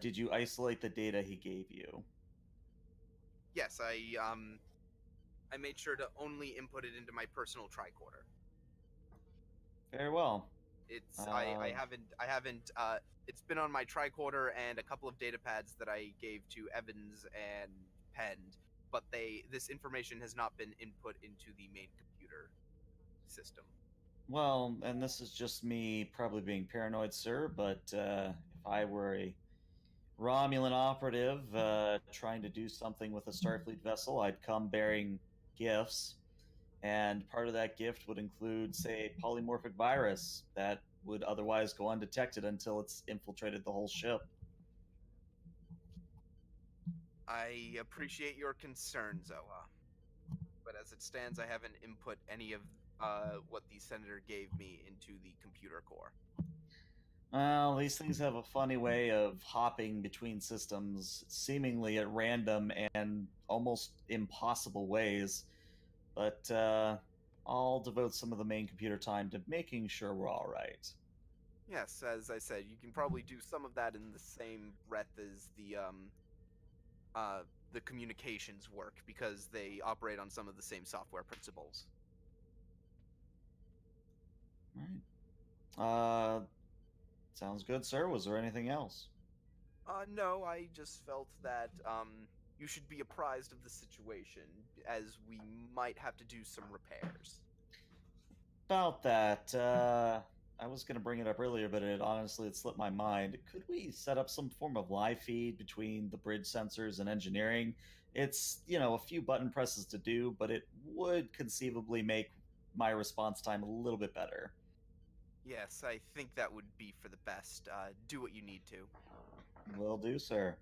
Did you isolate the data he gave you? Yes, I made sure to only input it into my personal tricorder. Very well. It's I Um, haven't it's been on my tricorder and a couple of data pads that I gave to Evans and penned, but this information has not been input into the main computer system. Well, and this is just me probably being paranoid, sir, but if I were a Romulan operative trying to do something with a Starfleet vessel, I'd come bearing gifts. And part of that gift would include, say, a polymorphic virus that would otherwise go undetected until it's infiltrated the whole ship. I appreciate your concern, Zoa, but as it stands, I haven't input any of what the senator gave me into the computer core. Well, these things have a funny way of hopping between systems, seemingly at random and almost impossible ways. But I'll devote some of the main computer time to making sure we're all right. Yes, as I said, you can probably do some of that in the same breath as the communications work because they operate on some of the same software principles. All right. Sounds good, sir. Was there anything else? No, I just felt that you should be apprised of the situation as we might have to do some repairs. About that, I was going to bring it up earlier, but it slipped my mind. Could we set up some form of live feed between the bridge sensors and engineering? It's, a few button presses to do, but it would conceivably make my response time a little bit better. Yes, I think that would be for the best. Do what you need to. Will do, sir.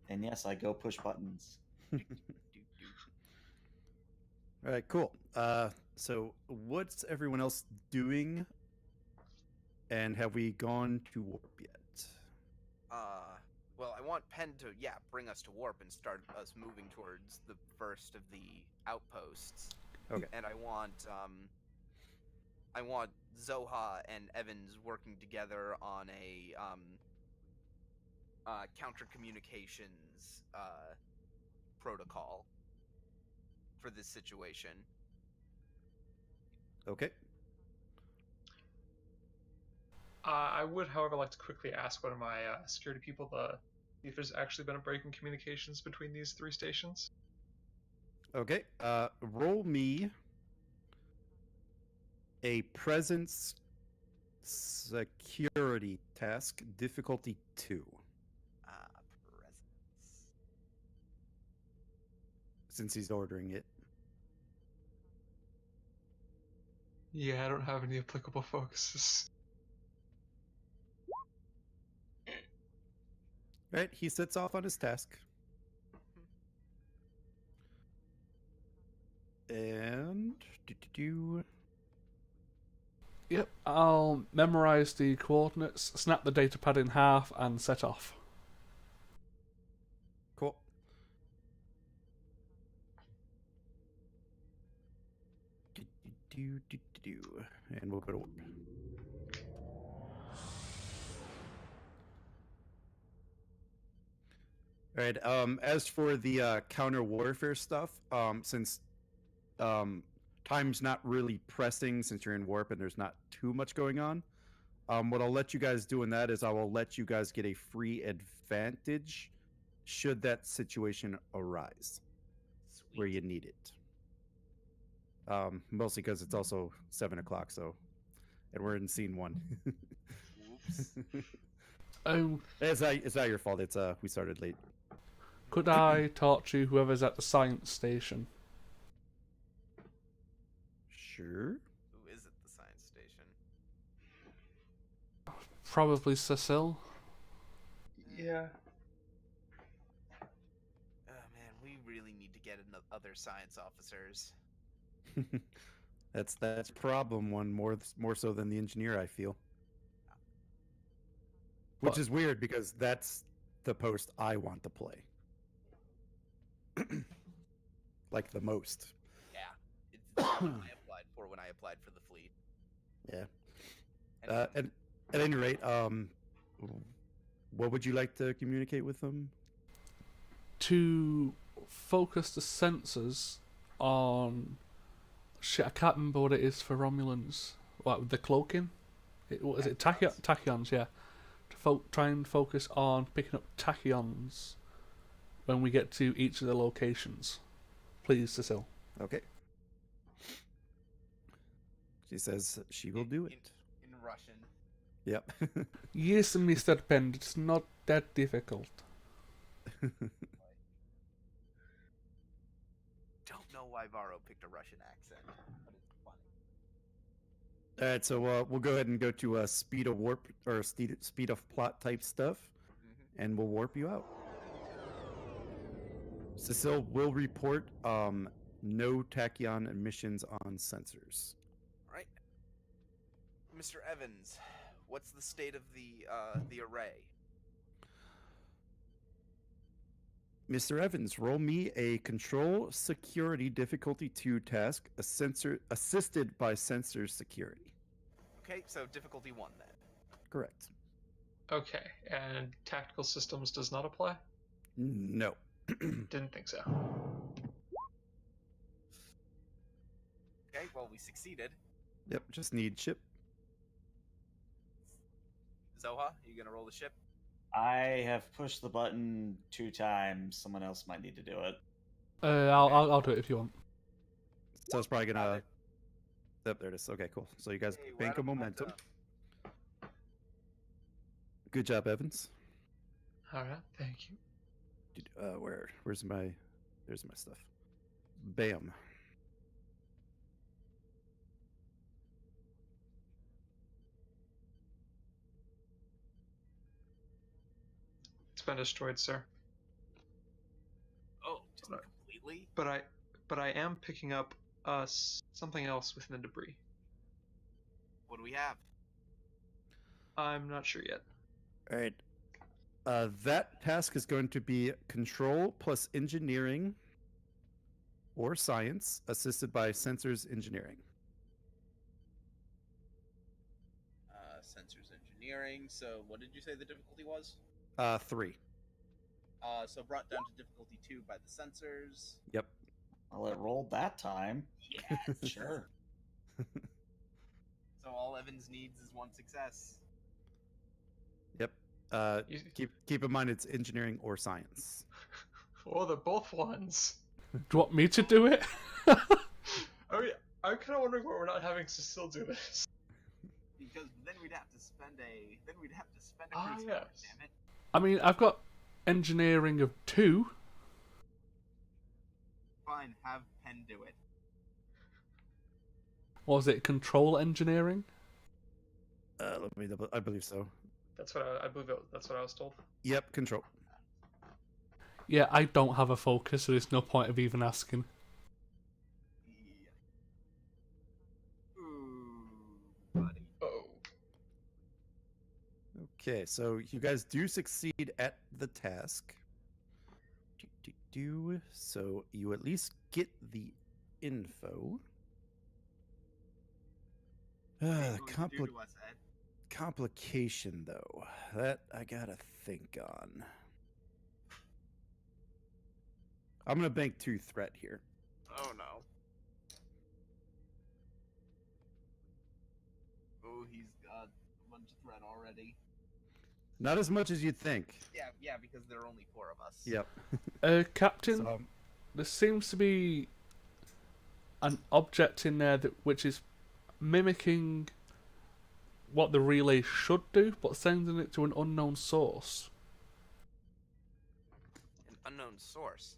And yes, I go push buttons. Do. All right, cool. So what's everyone else doing? And have we gone to warp yet? Well, I want Penn to bring us to warp and start us moving towards the first of the outposts. Okay. And I want Zoha and Evans working together on a counter communications protocol for this situation. Okay. I would, however, like to quickly ask one of my security people to see if there's actually been a break in communications between these three stations. Okay. Roll me a presence security task, difficulty 2. Presence. Since he's ordering it. Yeah, I don't have any applicable focuses. Right, he sets off on his task. And Yep, I'll memorize the coordinates, snap the data pad in half, and set off. cool. And we'll go to warp. All right. As for the counter warfare stuff, since time's not really pressing, since you're in warp and there's not too much going on, what I'll let you guys do in that is I will let you guys get a free advantage should that situation arise. Sweet. where you need it. Mostly because it's also 7 o'clock, so, and we're in scene 1. Oops. It's not your fault. It's we started late. Could I talk to whoever's at the science station? Sure. Who is at the science station? Probably Cecile. Yeah. Oh man, we really need to get other science officers. That's problem one more so than the engineer, I feel. Which But- is weird because that's the post I want to play. Like the most. Yeah, it's the one I applied for when I applied for the fleet. Yeah. And At any rate, what would you like to communicate with them? To focus the sensors on... Shit, I can't remember what it is for Romulans. What, the cloaking? What is it? Tachyons, yeah. To try and focus on picking up tachyons when we get to each of the locations. Please, Cecile. Okay. She says she will do it. in Russian. Yep. Yes, Mr. Pend, it's not that difficult. Don't know why Varro picked a Russian accent, but it's funny. All right, so we'll go ahead and go to speed of warp or speed of plot type stuff, and we'll warp you out. Cecile will report no tachyon emissions on sensors. All right, Mr. Evans, what's the state of the array? Mr. Evans, roll me a control security difficulty 2 task, a sensor assisted by sensor security. Okay, so difficulty 1 then. Correct. Okay, and tactical systems does not apply? No. Didn't think so. Okay, well we succeeded. Yep, just need ship. Zoha, you gonna roll the ship? I have pushed the button 2 times. Someone else might need to do it. I'll do it if you want. So it's probably Got gonna. it. Yep, there it is. Okay, cool. So you guys Hey, we're bank out a of momentum. momentum. Good job, Evans. Alright, thank you. Where's my? There's my stuff. Bam. It's been destroyed, sir. Oh, just Right. completely? But I am picking up something else within the debris. What do we have? I'm not sure yet. All right. That task is going to be control plus engineering or science, assisted by sensors engineering. Sensors engineering. So what did you say the difficulty was? 3. So brought down to difficulty 2 by the sensors. Yep. Well, it rolled that time. Yes. Sure. So all Evans needs is 1 success. Yep. Keep in mind it's engineering or science. Oh, they're both ones. Do you want me to do it? I mean, I'm kind of wondering why we're not having Cecile do this. Because then we'd have to spend a Ah, cruise yes. card, damn it. I mean, I've got engineering of 2. Fine, have Penn do it. Was it control engineering? Let me double. I believe so. That's what I believe. That's what I was told. Yep. Control. Yeah, I don't have a focus, so there's no point of even asking. Yeah. Ooh, buddy. Oh. Okay, so you guys do succeed at the task. So you at least get the info. What are you going to do to us, Ed? Complication, though. That I gotta think on. I'm gonna bank 2 threat here. Oh no. Oh, he's got a bunch of threat already. Not as much as you'd think. Yeah, because there are only 4 of us. Yep. Captain, So, there seems to be an object in there which is mimicking what the relay should do, but sending it to an unknown source. An unknown source.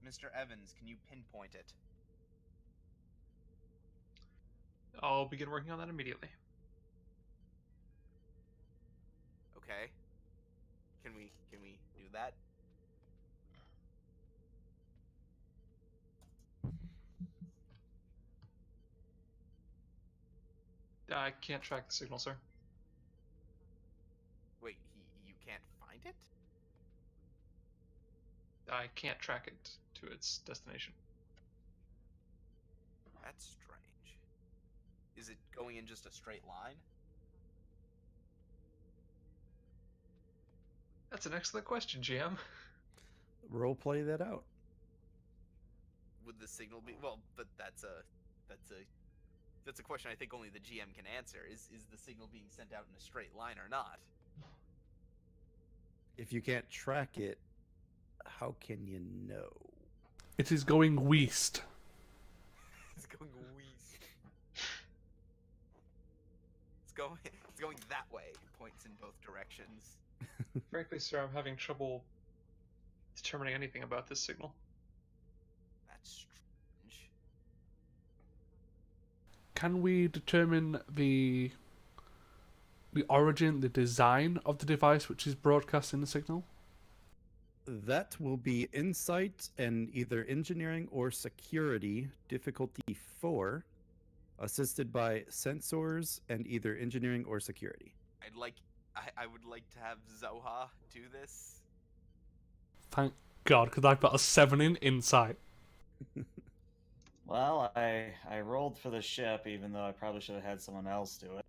Mr. Evans, can you pinpoint it? I'll begin working on that immediately. Okay. Can we do that? I can't track the signal, sir. Wait, you can't find it? I can't track it to its destination. That's strange. Is it going in just a straight line? That's an excellent question, GM. Role play that out. Would the signal be but that's a question I think only the GM can answer. Is the signal being sent out in a straight line or not? If you can't track it, how can you know? It is going west. It's going west. It's going that way. Points in both directions. Frankly, sir, I'm having trouble determining anything about this signal. That's strange. Can we determine the origin, the design of the device which is broadcasting the signal? That will be insight and either engineering or security, difficulty 4, assisted by sensors and either engineering or security. I would like to have Zoha do this. Thank God, because I've got a 7 in insight. Well, I rolled for the ship, even though I probably should have had someone else do it.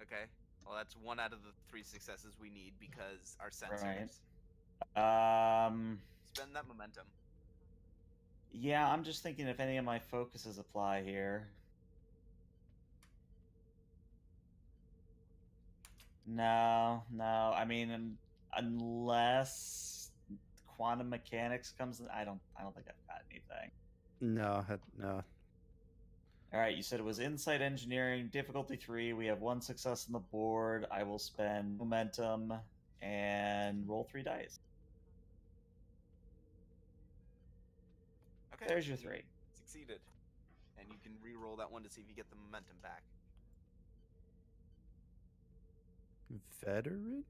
Okay. Well, that's 1 out of the 3 successes we need because our sensors. Right. Spend that momentum. Yeah, I'm just thinking if any of my focuses apply here. No. I mean, unless quantum mechanics comes in, I don't think I've got anything. No. All right, you said it was insight engineering, difficulty 3. We have 1 success on the board. I will spend momentum and roll 3 dice. Okay. There's your 3. Succeeded. And you can re-roll that one to see if you get the momentum back. Veteran?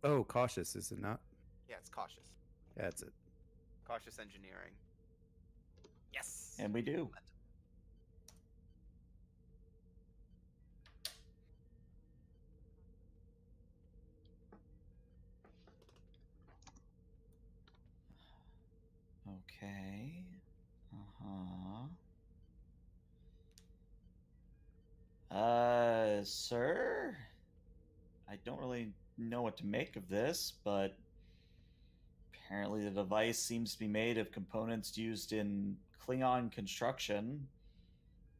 Oh, cautious, is it not? Yeah, it's cautious. That's it. Cautious engineering. Yes. And we do. Momentum. Okay. Sir? I don't really know what to make of this, but apparently the device seems to be made of components used in Klingon construction.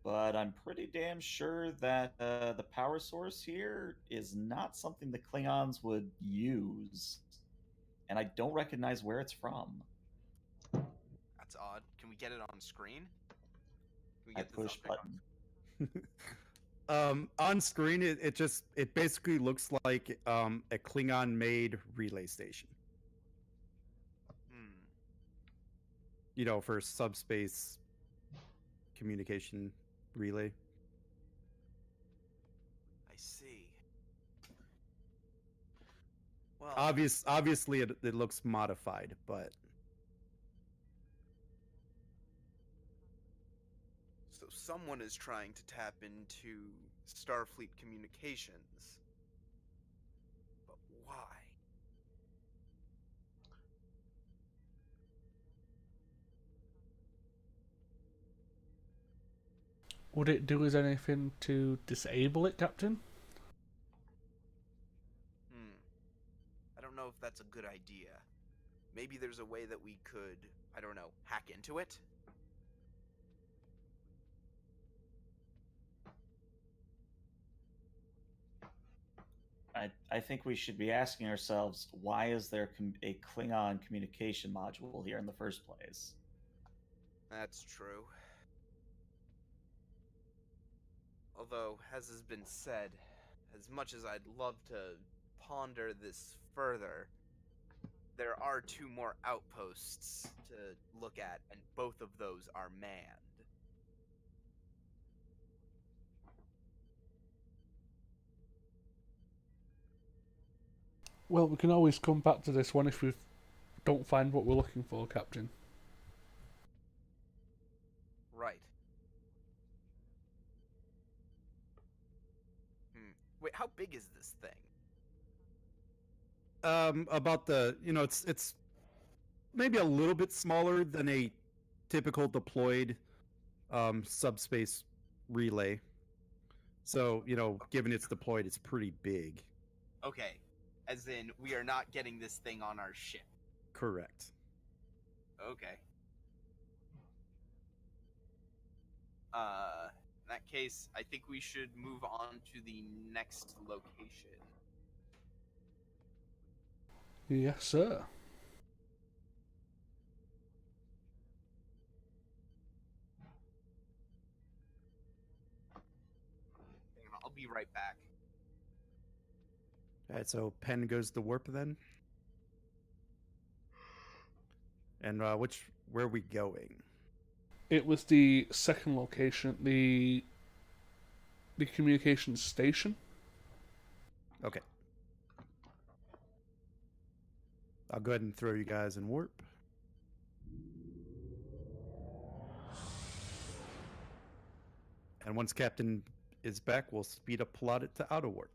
But I'm pretty damn sure that the power source here is not something the Klingons would use. And I don't recognize where it's from. That's odd. Can we get it on screen? Can we I get this push object button. On screen, it basically looks like a Klingon made relay station. You know, for subspace communication relay. I see. Well, Obviously, it looks modified, but so someone is trying to tap into Starfleet communications. But why? Would it do us anything to disable it, Captain? I don't know if that's a good idea. Maybe there's a way that we could, I don't know, hack into it? I think we should be asking ourselves, why is there a Klingon communication module here in the first place? That's true. Although, as has been said, as much as I'd love to ponder this further, there are 2 more outposts to look at, and both of those are manned. Well, we can always come back to this one if we don't find what we're looking for, Captain. Right. Wait, how big is this thing? About the, it's maybe a little bit smaller than a typical deployed subspace relay. So, given it's deployed, it's pretty big. Okay. As in, we are not getting this thing on our ship. Correct. Okay. In that case, I think we should move on to the next location. Yes, sir. Hang on, I'll be right back. All right, so Penn goes to warp then. And where are we going? It was the second location, the communications station. Okay. I'll go ahead and throw you guys in warp. And once Captain is back, we'll speed up plot it to auto warp.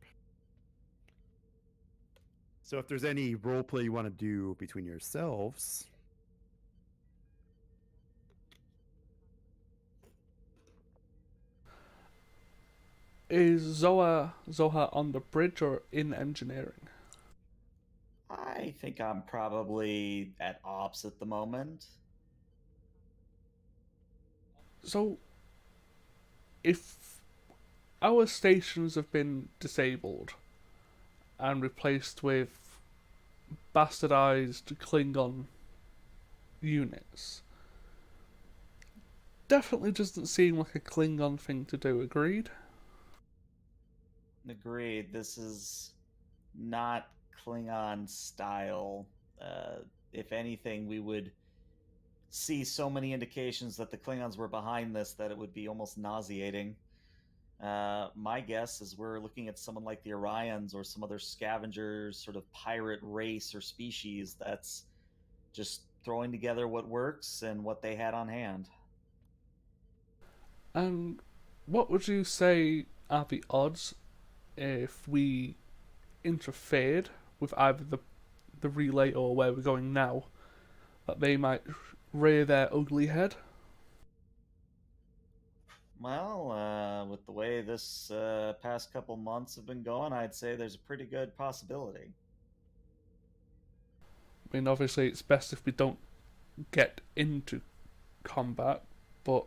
So if there's any roleplay you want to do between yourselves, Is Zoha on the bridge or in engineering? I think I'm probably at ops at the moment. So, if our stations have been disabled and replaced with bastardized Klingon units, definitely doesn't seem like a Klingon thing to do, agreed? Agreed. This is not Klingon style. If anything, we would see so many indications that the Klingons were behind this that it would be almost nauseating. My guess is we're looking at someone like the Orions or some other scavengers, sort of pirate race or species that's just throwing together what works and what they had on hand. And what would you say are the odds if we interfered with either the relay or where we're going now, that they might rear their ugly head? Well, with the way this past couple months have been going, I'd say there's a pretty good possibility. I mean, obviously it's best if we don't get into combat, but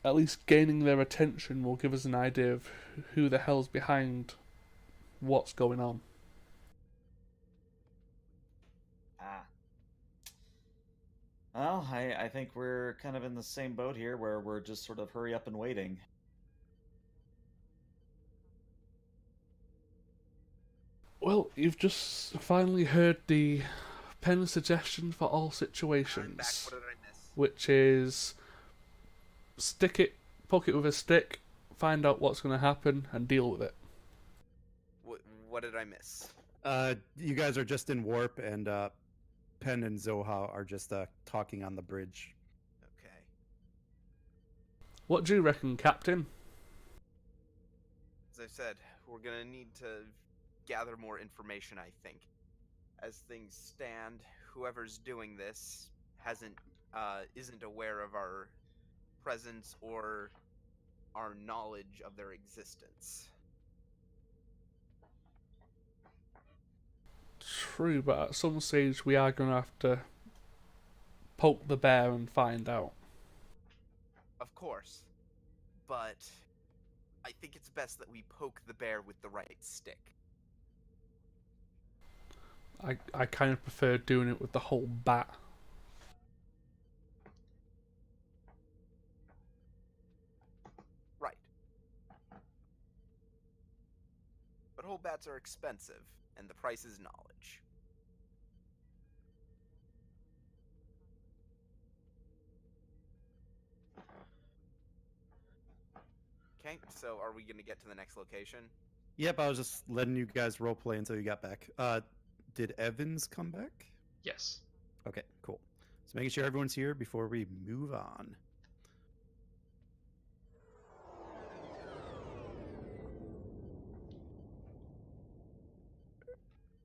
at least gaining their attention will give us an idea of who the hell's behind what's going on. Ah. Well, I think we're kind of in the same boat here where we're just sort of hurry up and waiting. Well, you've just finally heard the pen suggestion for all I'm back. situations, What did I miss? which is poke it with a stick, find out what's going to happen, and deal with it. What did I miss? you guys are just in warp, and Penn and Zoha are just talking on the bridge. Okay. What do you reckon, Captain? As I said, we're gonna need to gather more information, I think. As things stand, whoever's doing this isn't aware of our presence or our knowledge of their existence. True, but at some stage we are going to have to poke the bear and find out. Of course. But I think it's best that we poke the bear with the right stick. I kind of prefer doing it with the whole bat. Right. But whole bats are expensive, and the price is knowledge. Okay, so are we gonna get to the next location? Yep, I was just letting you guys roleplay until you got back. Did Evans come back? Yes. Okay, cool. So making sure everyone's here before we move on.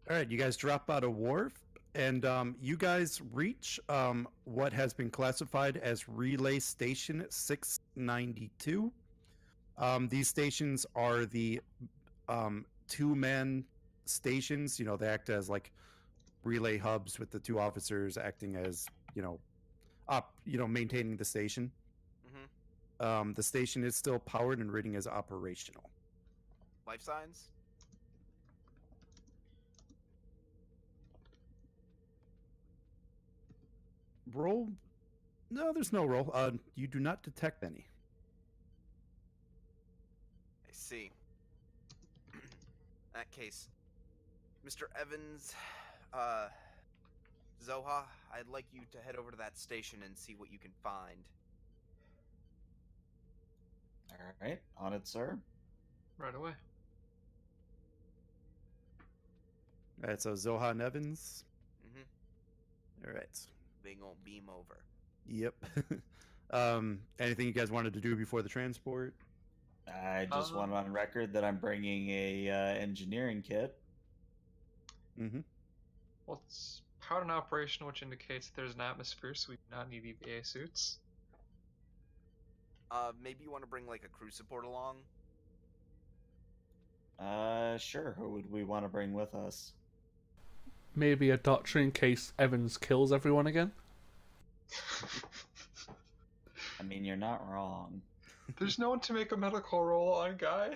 All right, you guys drop out of wharf, and you guys reach what has been classified as Relay Station 692. These stations are the two-man stations. You know, they act as like relay hubs with the two officers acting as maintaining the station. Mm-hmm. The station is still powered and rating as operational. Life signs? Roll? No, there's no roll. You do not detect any. I see. In that case, Mr. Evans, Zoha, I'd like you to head over to that station and see what you can find. All right, on it, sir. Right away. All right, so Zoha and Evans. Mm-hmm. All right. Big old beam over. Yep. Anything you guys wanted to do before the transport? I just want on record that I'm bringing a engineering kit. Mm-hmm. Well, it's powered and operational, which indicates there's an atmosphere, so we do not need EVA suits. Maybe you want to bring like a crew support along? Sure. Who would we want to bring with us? Maybe a doctor in case Evans kills everyone again. I mean, you're not wrong. There's no one to make a medical roll on, guy.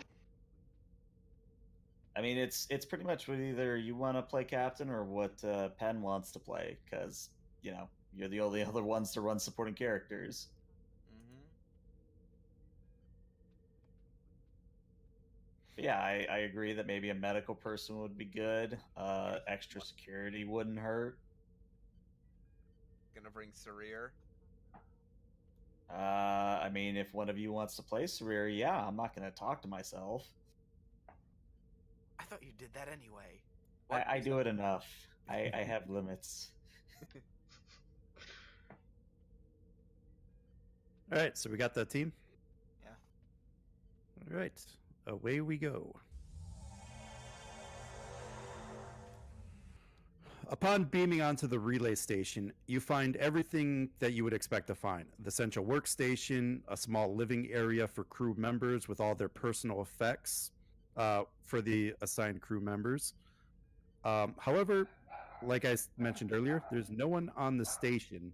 I mean, it's pretty much what either you want to play captain or what Penn wants to play, because you're the only other ones to run supporting characters. Mm-hmm. But yeah, I agree that maybe a medical person would be good. Extra security wouldn't hurt. Gonna bring Sarir. I mean, if one of you wants to play Sarir, yeah, I'm not going to talk to myself. I thought you did that anyway. I do it enough. I have limits. All right, so we got that team? Yeah. All right, away we go. Upon beaming onto the relay station, you find everything that you would expect to find. The central workstation, a small living area for crew members with all their personal effects for the assigned crew members. However, like I mentioned earlier, there's no one on the station,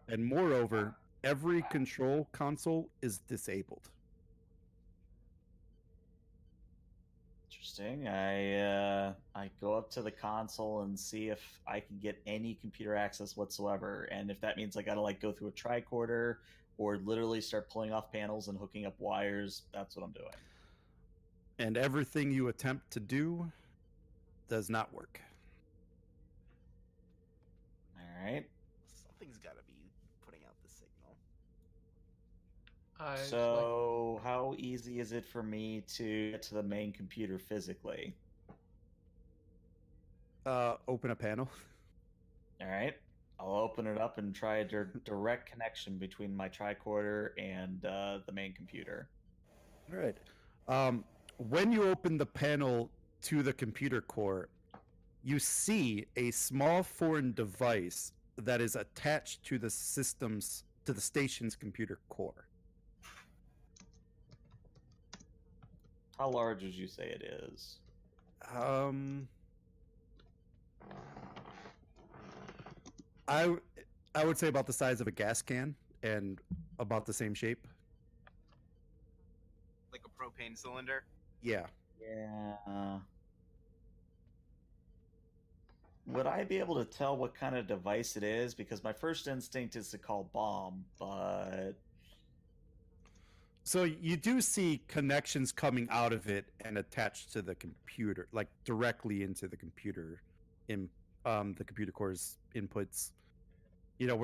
and moreover, every control console is disabled. Interesting. I go up to the console and see if I can get any computer access whatsoever, and if that means I gotta go through a tricorder or literally start pulling off panels and hooking up wires, that's what I'm doing. And everything you attempt to do does not work. All right. Something's gotta be putting out the signal. So, how easy is it for me to get to the main computer physically? Open a panel. All right. I'll open it up and try a direct connection between my tricorder and the main computer. All right. When you open the panel to the computer core, you see a small foreign device that is attached to the station's computer core. How large would you say it is? I would say about the size of a gas can and about the same shape. Like a propane cylinder? Yeah. Yeah. Would I be able to tell what kind of device it is? Because my first instinct is to call bomb, but So you do see connections coming out of it and attached to the computer, like directly into the computer, in the computer core's inputs. You know,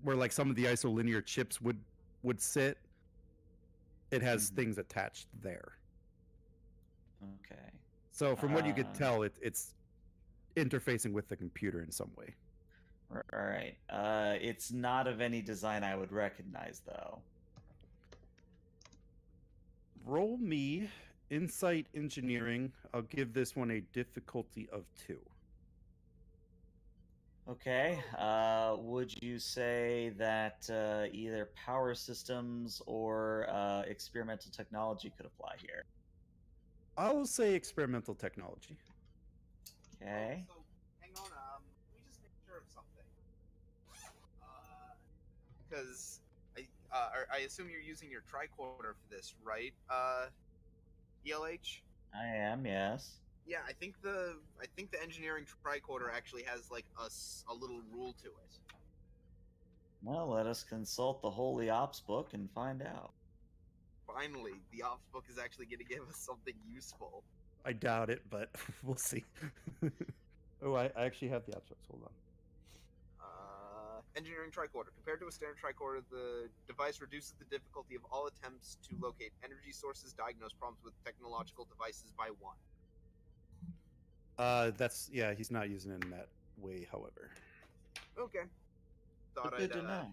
where like some of the isolinear chips would sit. It has things attached there. okay. So from what you could tell, it's interfacing with the computer in some way. All right. It's not of any design I would recognize, though. Roll me insight engineering. I'll give this one a difficulty of 2. Okay. Would you say that either power systems or experimental technology could apply here? I'll say experimental technology. Okay. So, hang on, let me just make sure of something. Because I assume you're using your tricorder for this, right? ELH? I am, yes. Yeah, I think the engineering tricorder actually has like a little rule to it. Well, let us consult the Holy Ops book and find out. Finally, the ops book is actually going to give us something useful. I doubt it, but we'll see. Oh, I actually have the abstracts. Hold on. Engineering tricorder. Compared to a standard tricorder, the device reduces the difficulty of all attempts to locate energy sources, diagnose problems with technological devices by 1. He's not using it in that way, however. Okay. But good to know.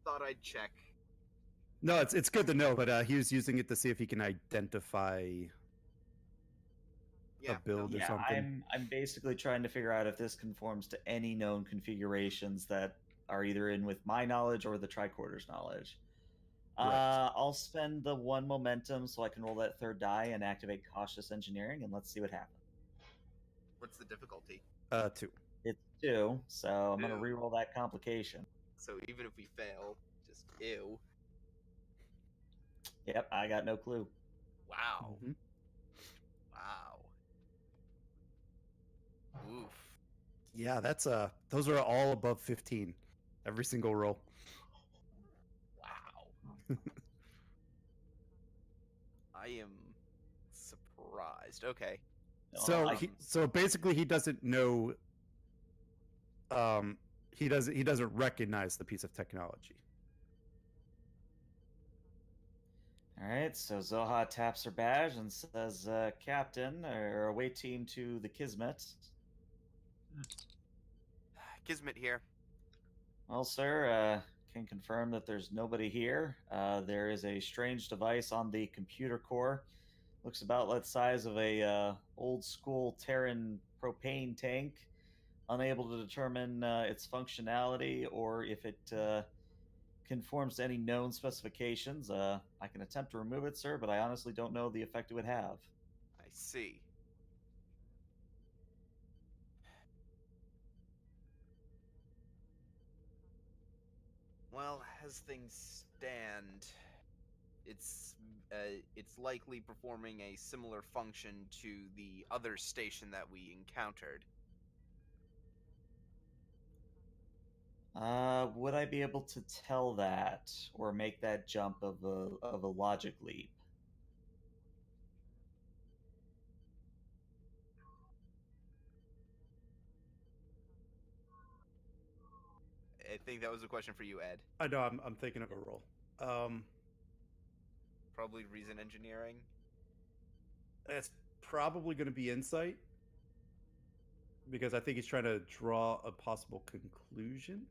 Thought I'd check. No, it's good to know, but he was using it to see if he can identify a build or something. I'm basically trying to figure out if this conforms to any known configurations that are either in with my knowledge or the tricorder's knowledge. Right. I'll spend the 1 momentum so I can roll that 3rd die and activate cautious engineering, and let's see what happens. What's the difficulty? 2. It's 2, so I'm going to 2. re-roll that complication. So even if we fail, just ew. Yep, I got no clue. Wow. Mm-hmm. Wow. Oof. Yeah, those are all above 15. Every single roll. Wow. I am surprised. Okay. So basically he doesn't know he doesn't recognize the piece of technology. All right, so Zoha taps her badge and says, Captain, or away team to the Kismet. Kismet here. Well, sir, can confirm that there's nobody here. There is a strange device on the computer core. Looks about the size of a old school Terran propane tank. Unable to determine its functionality or if it conforms to any known specifications. I can attempt to remove it, sir, but I honestly don't know the effect it would have. I see. Well, as things stand, it's likely performing a similar function to the other station that we encountered. Would I be able to tell that or make that jump of a logic leap? I think that was a question for you, Ed. I know. I'm thinking of a roll. Probably reason engineering. It's probably going to be insight because I think he's trying to draw a possible conclusion.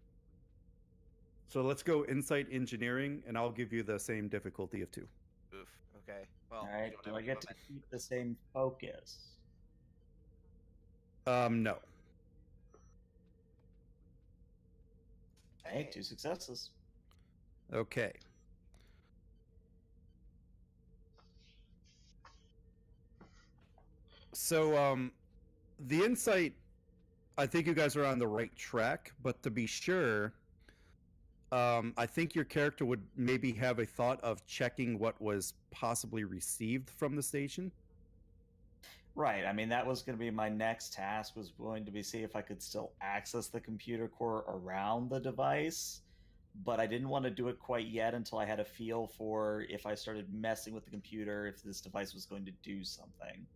So let's go insight engineering, and I'll give you the same difficulty of 2. Oof. Okay. Well, All right. Do I get to keep the same focus? No. Hey, 2 successes. Okay. So, the insight, I think you guys are on the right track, but to be sure, I think your character would maybe have a thought of checking what was possibly received from the station. Right. I mean, that was going to be my next task, was going to be see if I could still access the computer core around the device, but I didn't want to do it quite yet until I had a feel for if I started messing with the computer, if this device was going to do something.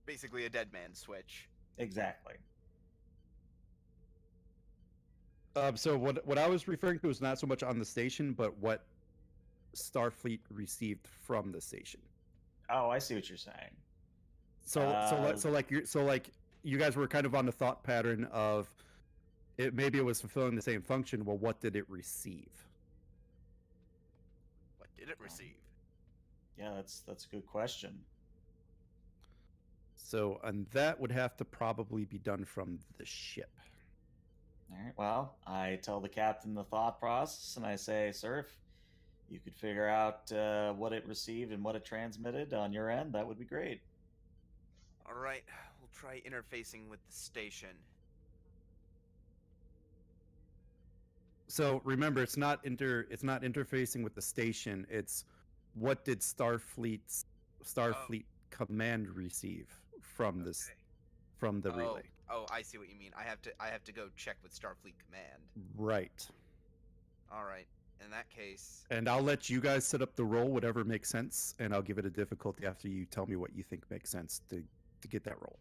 Basically, a dead man switch. Exactly. So what I was referring to is not so much on the station, but what Starfleet received from the station. Oh, I see what you're saying. So like you guys were kind of on the thought pattern of it. Maybe it was fulfilling the same function. Well, what did it receive? What did it receive? Yeah, that's a good question. So, and that would have to probably be done from the ship. All right. Well, I tell the captain the thought process, and I say, "Sir, if you could figure out what it received and what it transmitted on your end, that would be great." All right, we'll try interfacing with the station. So remember, it's not interfacing with the station. It's what did Starfleet command receive from this Okay. from the relay? Oh, I see what you mean. I have to go check with Starfleet Command. Right. All right. In that case, And I'll let you guys set up the roll, whatever makes sense, and I'll give it a difficulty after you tell me what you think makes sense to get that roll.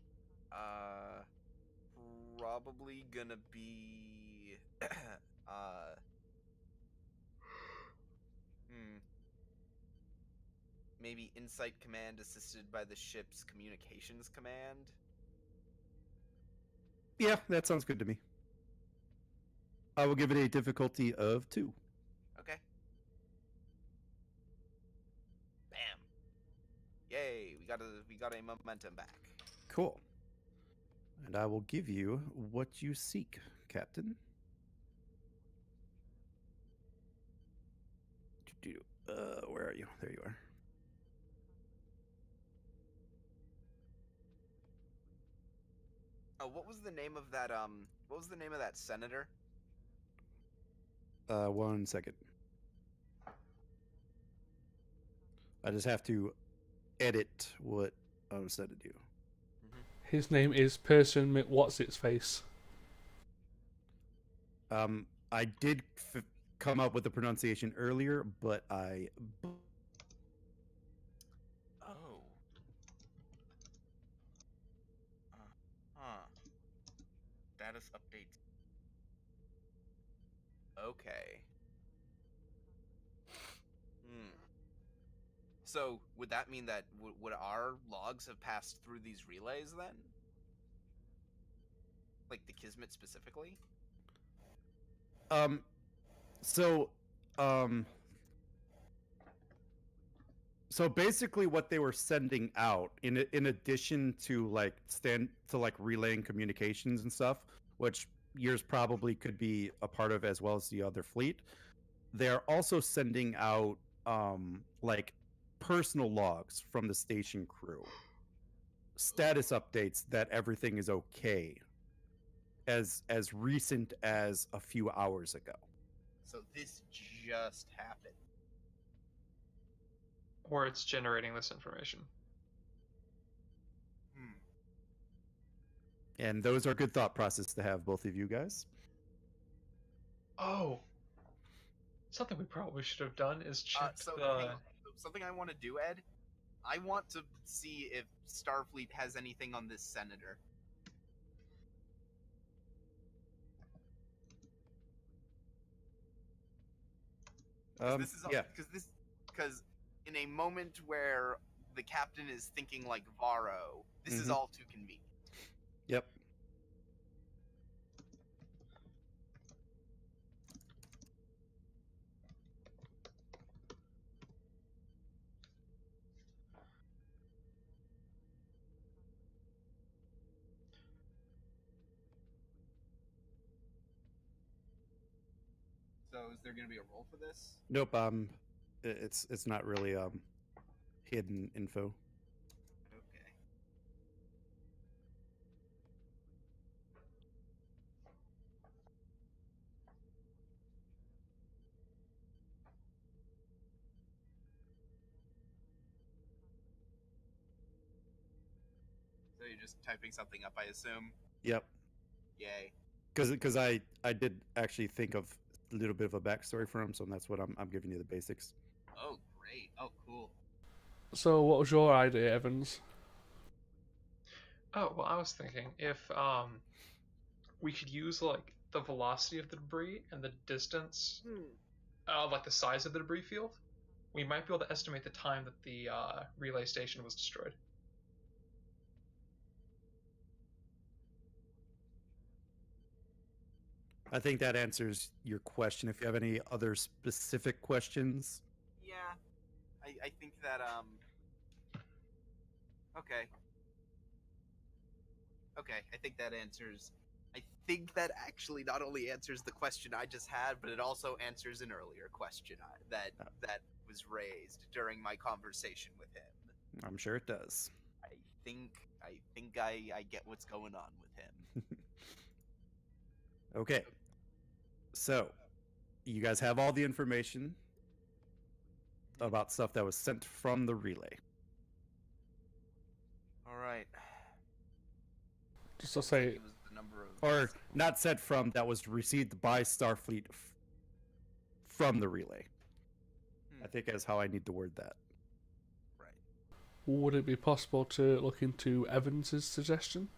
probably gonna be hmm. Maybe Insight Command assisted by the ship's communications command. Yeah, that sounds good to me. I will give it a difficulty of 2. Okay. Bam. Yay, we got a momentum back. Cool. And I will give you what you seek, Captain. Where are you? There you are. Oh, what was the name of that senator? 1 second. I just have to edit what I was said to do. His name is Person What's Its Face. I did come up with the pronunciation earlier, but Oh. Status updates. Okay. So, would that mean that would our logs have passed through these relays then? Like the Kismet specifically? So, so basically, what they were sending out, in addition to relaying communications and stuff, which yours probably could be a part of as well as the other fleet, they are also sending out like personal logs from the station crew, status updates that everything is okay, as recent as a few hours ago. So this just happened. Or it's generating this information. And those are good thought process to have, both of you guys. Oh, something we probably should have done is check So something I want to do, Ed. I want to see if Starfleet has anything on this senator. Because in a moment where the captain is thinking like Varro, this is all too convenient. Yep. So is there going to be a role for this? Nope. It's not really hidden info. Okay. So you're just typing something up, I assume. Yep. Yay. Because I did actually think of a little bit of a backstory for him, so that's what I'm giving you the basics. Oh, great. Oh, cool. So, what was your idea, Evans? Oh, well, I was thinking if we could use like the velocity of the debris and the distance, like the size of the debris field, we might be able to estimate the time that the relay station was destroyed. I think that answers your question. If you have any other specific questions, Yeah. I think that, Okay. Okay, I think that answers... I think that actually not only answers the question I just had, but it also answers an earlier question that was raised during my conversation with him. I'm sure it does. I think I get what's going on with him. Okay. So, you guys have all the information about stuff that was sent from the relay. All right. Just to say, It was the number of... Or not sent from, that was received by Starfleet from the relay. I think that's how I need to word that. Right. would it be possible to look into Evans's suggestion?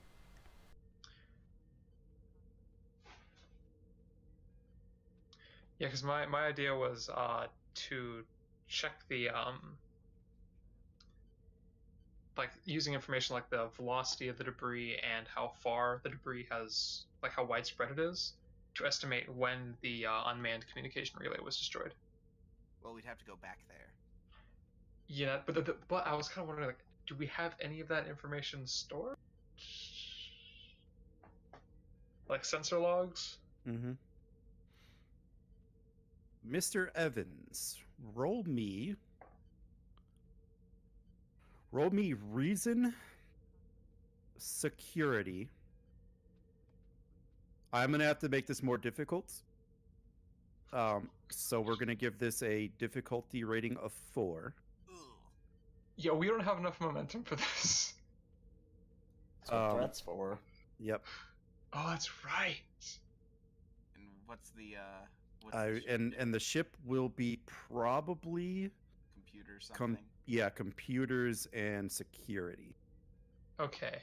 Yeah, because my idea was to check the like using information like the velocity of the debris and how far the debris has, like how widespread it is, to estimate when the unmanned communication relay was destroyed. Well, we'd have to go back there. Yeah, but I was kind of wondering, like, do we have any of that information stored? Like sensor logs? Mm-hmm. Mr. Evans, roll me reason, security. I'm gonna have to make this more difficult. So we're gonna give this a difficulty rating of 4. Ugh. Yeah, we don't have enough momentum for this. That's what threats for. Yep. Oh, that's right. And what's the And the ship will be probably computer something? computers and security. Okay.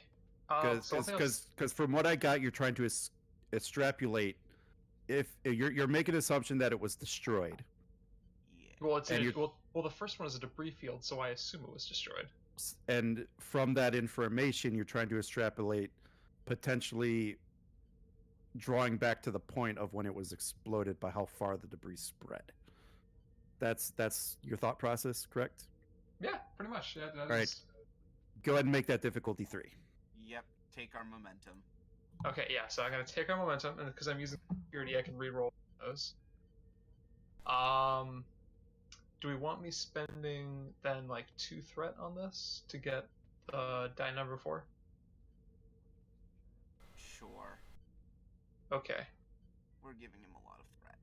Because from what I got, you're trying to extrapolate if you're making an assumption that it was destroyed. Yeah. Well, it's And well, the first one is a debris field, so I assume it was destroyed. And from that information, you're trying to extrapolate, potentially drawing back to the point of when it was exploded by how far the debris spread. That's your thought process, correct? Yeah, pretty much. Yeah. All right. Go ahead and make that difficulty 3. Yep. Take our momentum. Okay, yeah. So I'm gonna take our momentum, and because I'm using security, I can re-roll those. Do we want me spending then like 2 threat on this to get die number 4? Sure. Okay. We're giving him a lot of threat.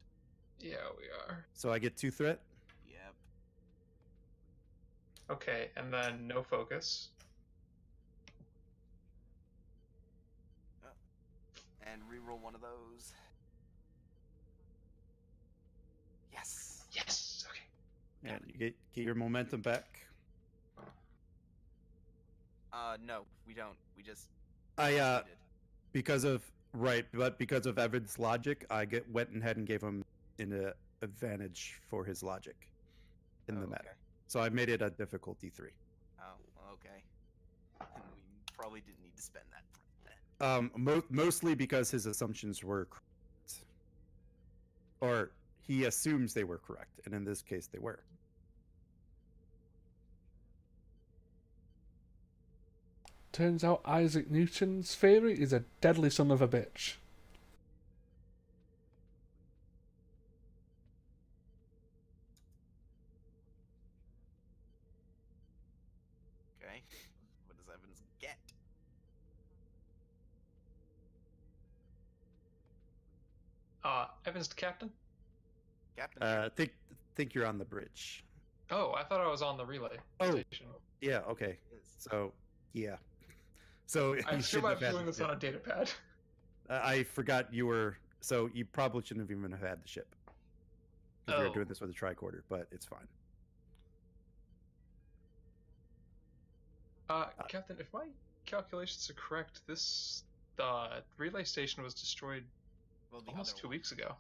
Yeah, we are. So I get 2 threat. Yep. Okay, and then no focus. And reroll one of those. Yes. Yes. Okay. And you get your momentum back. No, we don't. We just... I because of Evan's logic, I went ahead and gave him an advantage for his logic in the matter. Okay. So I made it a difficulty 3. Oh, okay. We probably didn't need to spend that threat then. Mostly because his assumptions were correct. Or he assumes they were correct, and in this case they were. Turns out Isaac Newton's theory is a deadly son of a bitch. Okay. What does Evans get? Evans to captain? Captain. Think you're on the bridge. Oh, I thought I was on the relay Oh. station. Yeah. Okay. Is. So yeah. So I you assume shouldn't I'm have had doing the this ship. on a data pad. I forgot you were. So you probably shouldn't have even have had the ship because we were Oh. doing this with a tricorder, but it's fine. Captain, if my calculations are correct, the relay station was destroyed Well, the almost other 2 one. weeks ago.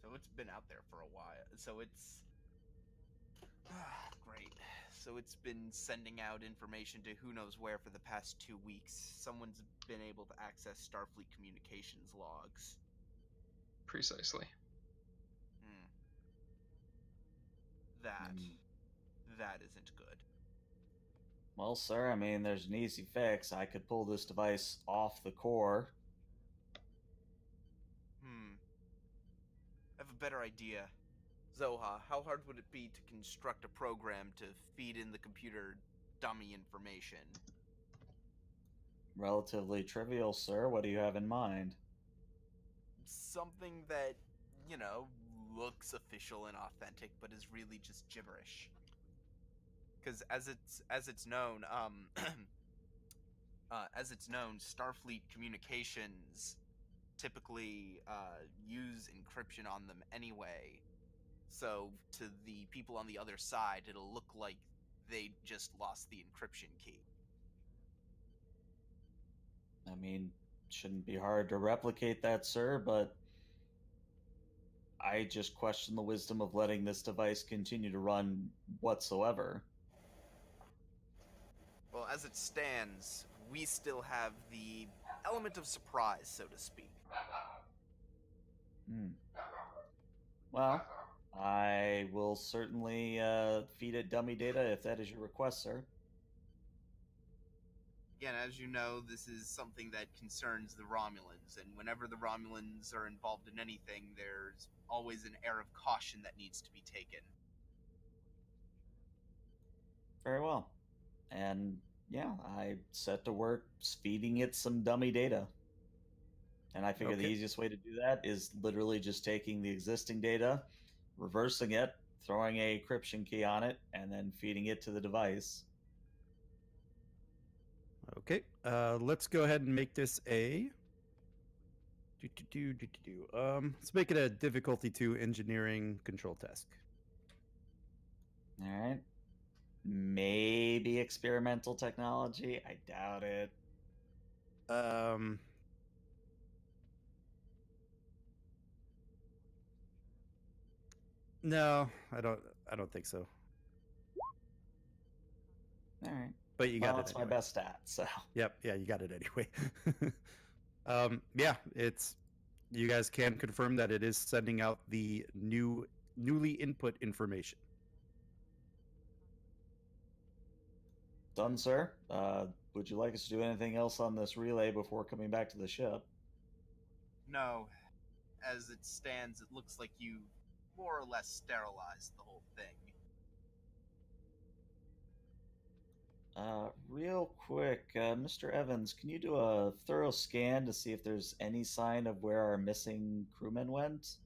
So it's been out there for a while. So it's great. So it's been sending out information to who knows where for the past 2 weeks. Someone's been able to access Starfleet communications logs. Precisely. Hmm. That Mm. that isn't good. Well, sir, I mean, there's an easy fix. I could pull this device off the core. I have a better idea. Zoha, how hard would it be to construct a program to feed in the computer dummy information? Relatively trivial, sir. What do you have in mind? Something that, you know, looks official and authentic, but is really just gibberish. Because as it's known, Starfleet communications typically use encryption on them anyway. So to the people on the other side, it'll look like they just lost the encryption key. I mean, shouldn't be hard to replicate that, sir, but I just question the wisdom of letting this device continue to run whatsoever. Well, as it stands, we still have the element of surprise, so to speak. Hmm. Well, I will certainly feed it dummy data if that is your request, sir. Again, as you know, this is something that concerns the Romulans, and whenever the Romulans are involved in anything, there's always an air of caution that needs to be taken. Very well. And yeah, I set to work feeding it some dummy data. And I figure the Okay. easiest way to do that is literally just taking the existing data, reversing it, throwing a encryption key on it, and then feeding it to the device. Okay. Let's go ahead and make this a. Let's make it a difficulty 2 engineering control task. All right. Maybe experimental technology. I doubt it. No, I don't think so. All right. But you got Well, it it's anyway. my best stat, so. Yep, yeah, you got it anyway. Yeah, it's you guys can confirm that it is sending out the newly input information. Done, sir. Would you like us to do anything else on this relay before coming back to the ship? No, as it stands, it looks like you more or less sterilized the whole thing. Real quick, Mr. Evans, can you do a thorough scan to see if there's any sign of where our missing crewmen went?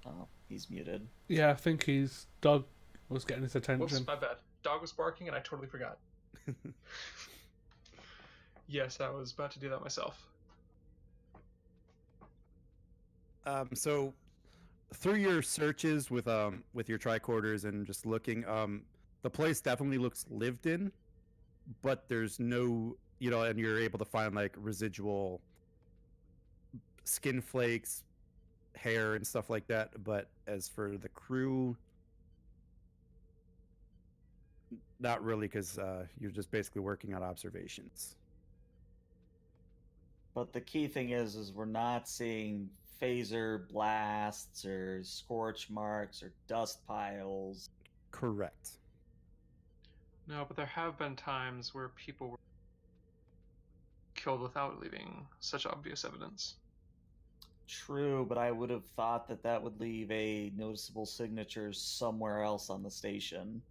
Oh, he's muted. Yeah, I think his dog was getting his Whoops, attention. my bad. Dog was barking and I totally forgot. Yes, I was about to do that myself. So through your searches with your tricorders and just looking, the place definitely looks lived in, but there's no, and you're able to find like residual skin flakes, hair, and stuff like that. But as for the crew, not really, because you're just basically working on observations. But the key thing is we're not seeing phaser blasts or scorch marks or dust piles. Correct. No, but there have been times where people were killed without leaving such obvious evidence. True, but I would have thought that that would leave a noticeable signature somewhere else on the station.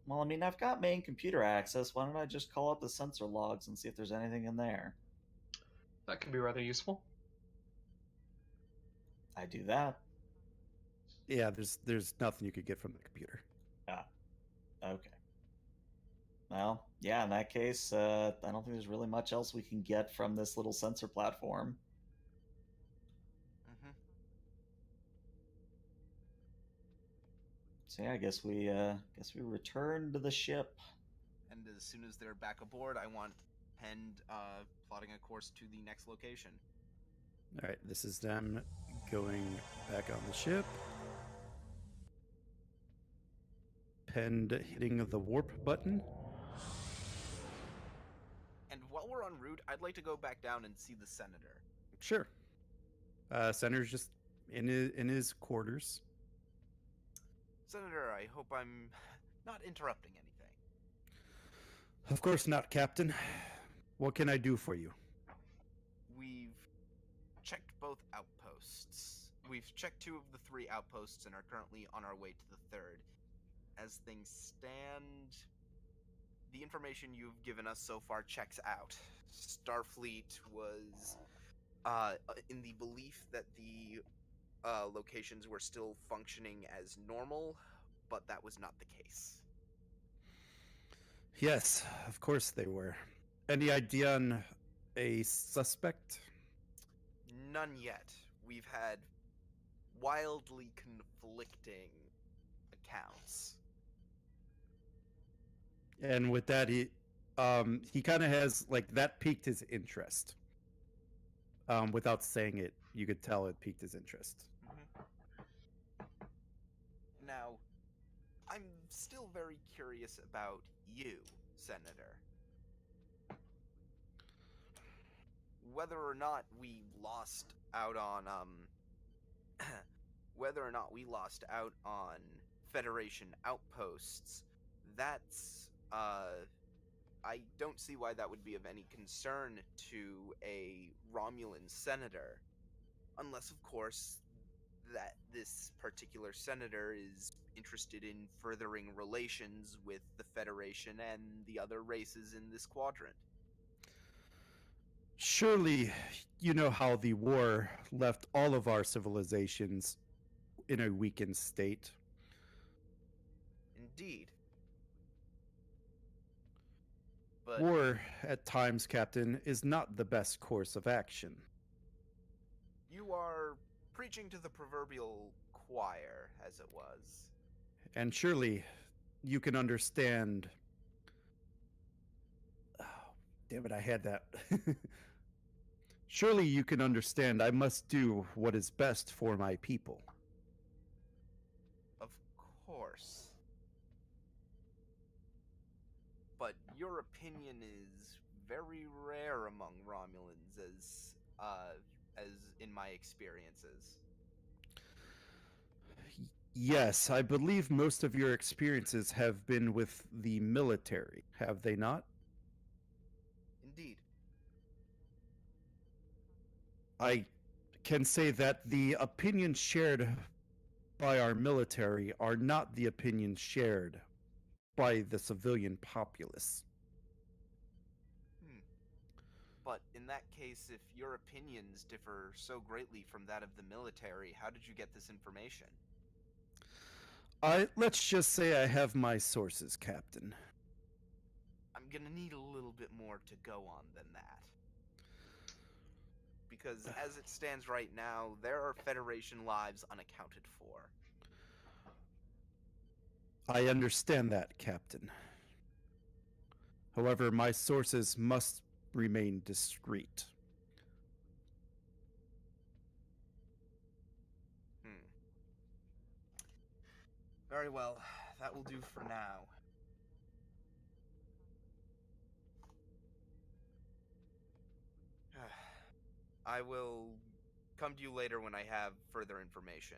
Well, I mean, I've got main computer access. Why don't I just call up the sensor logs and see if there's anything in there? That can be rather useful. I do that. Yeah, there's nothing you could get from the computer. Ah, okay. Well, yeah, in that case, I don't think there's really much else we can get from this little sensor platform. Mm-hmm. So yeah, I guess we return to the ship. And as soon as they're back aboard, I want Pend plotting a course to the next location. All right, this is them going back on the ship. Pend hitting the warp button. And while we're en route, I'd like to go back down and see the senator. Sure. Senator's just in his quarters. Senator, I hope I'm not interrupting anything. Of course not, Captain. What can I do for you? We've checked both outposts. We've checked 2 of the 3 outposts and are currently on our way to the 3rd. As things stand, the information you've given us so far checks out. Starfleet was in the belief that the locations were still functioning as normal, but that was not the case. Yes, of course they were. Any idea on a suspect? None yet. We've had wildly conflicting accounts. And with that, he kind of has like that piqued his interest. Without saying it, you could tell it piqued his interest. Now, I'm still very curious about you, Senator. Whether or not we lost out on whether or not we lost out on Federation outposts, that's I don't see why that would be of any concern to a Romulan senator, unless of course that this particular senator is interested in furthering relations with the Federation and the other races in this quadrant. Surely, you know how the war left all of our civilizations in a weakened state. Indeed. But War, at times, Captain, is not the best course of action. you are preaching to the proverbial choir, as it was. And surely, you can understand. Oh, damn it, I had that. Surely you can understand I must do what is best for my people. Of course. But your opinion is very rare among Romulans, as in my experiences. Yes, I believe most of your experiences have been with the military, have they not? Indeed. I can say that the opinions shared by our military are not the opinions shared by the civilian populace. But in that case, if your opinions differ so greatly from that of the military, how did you get this information? Let's just say I have my sources, Captain. I'm gonna need a little bit more to go on than that. Because as it stands right now, there are Federation lives unaccounted for. I understand that, Captain. However, my sources must remain discreet. Very well, that will do for now. I will come to you later when I have further information.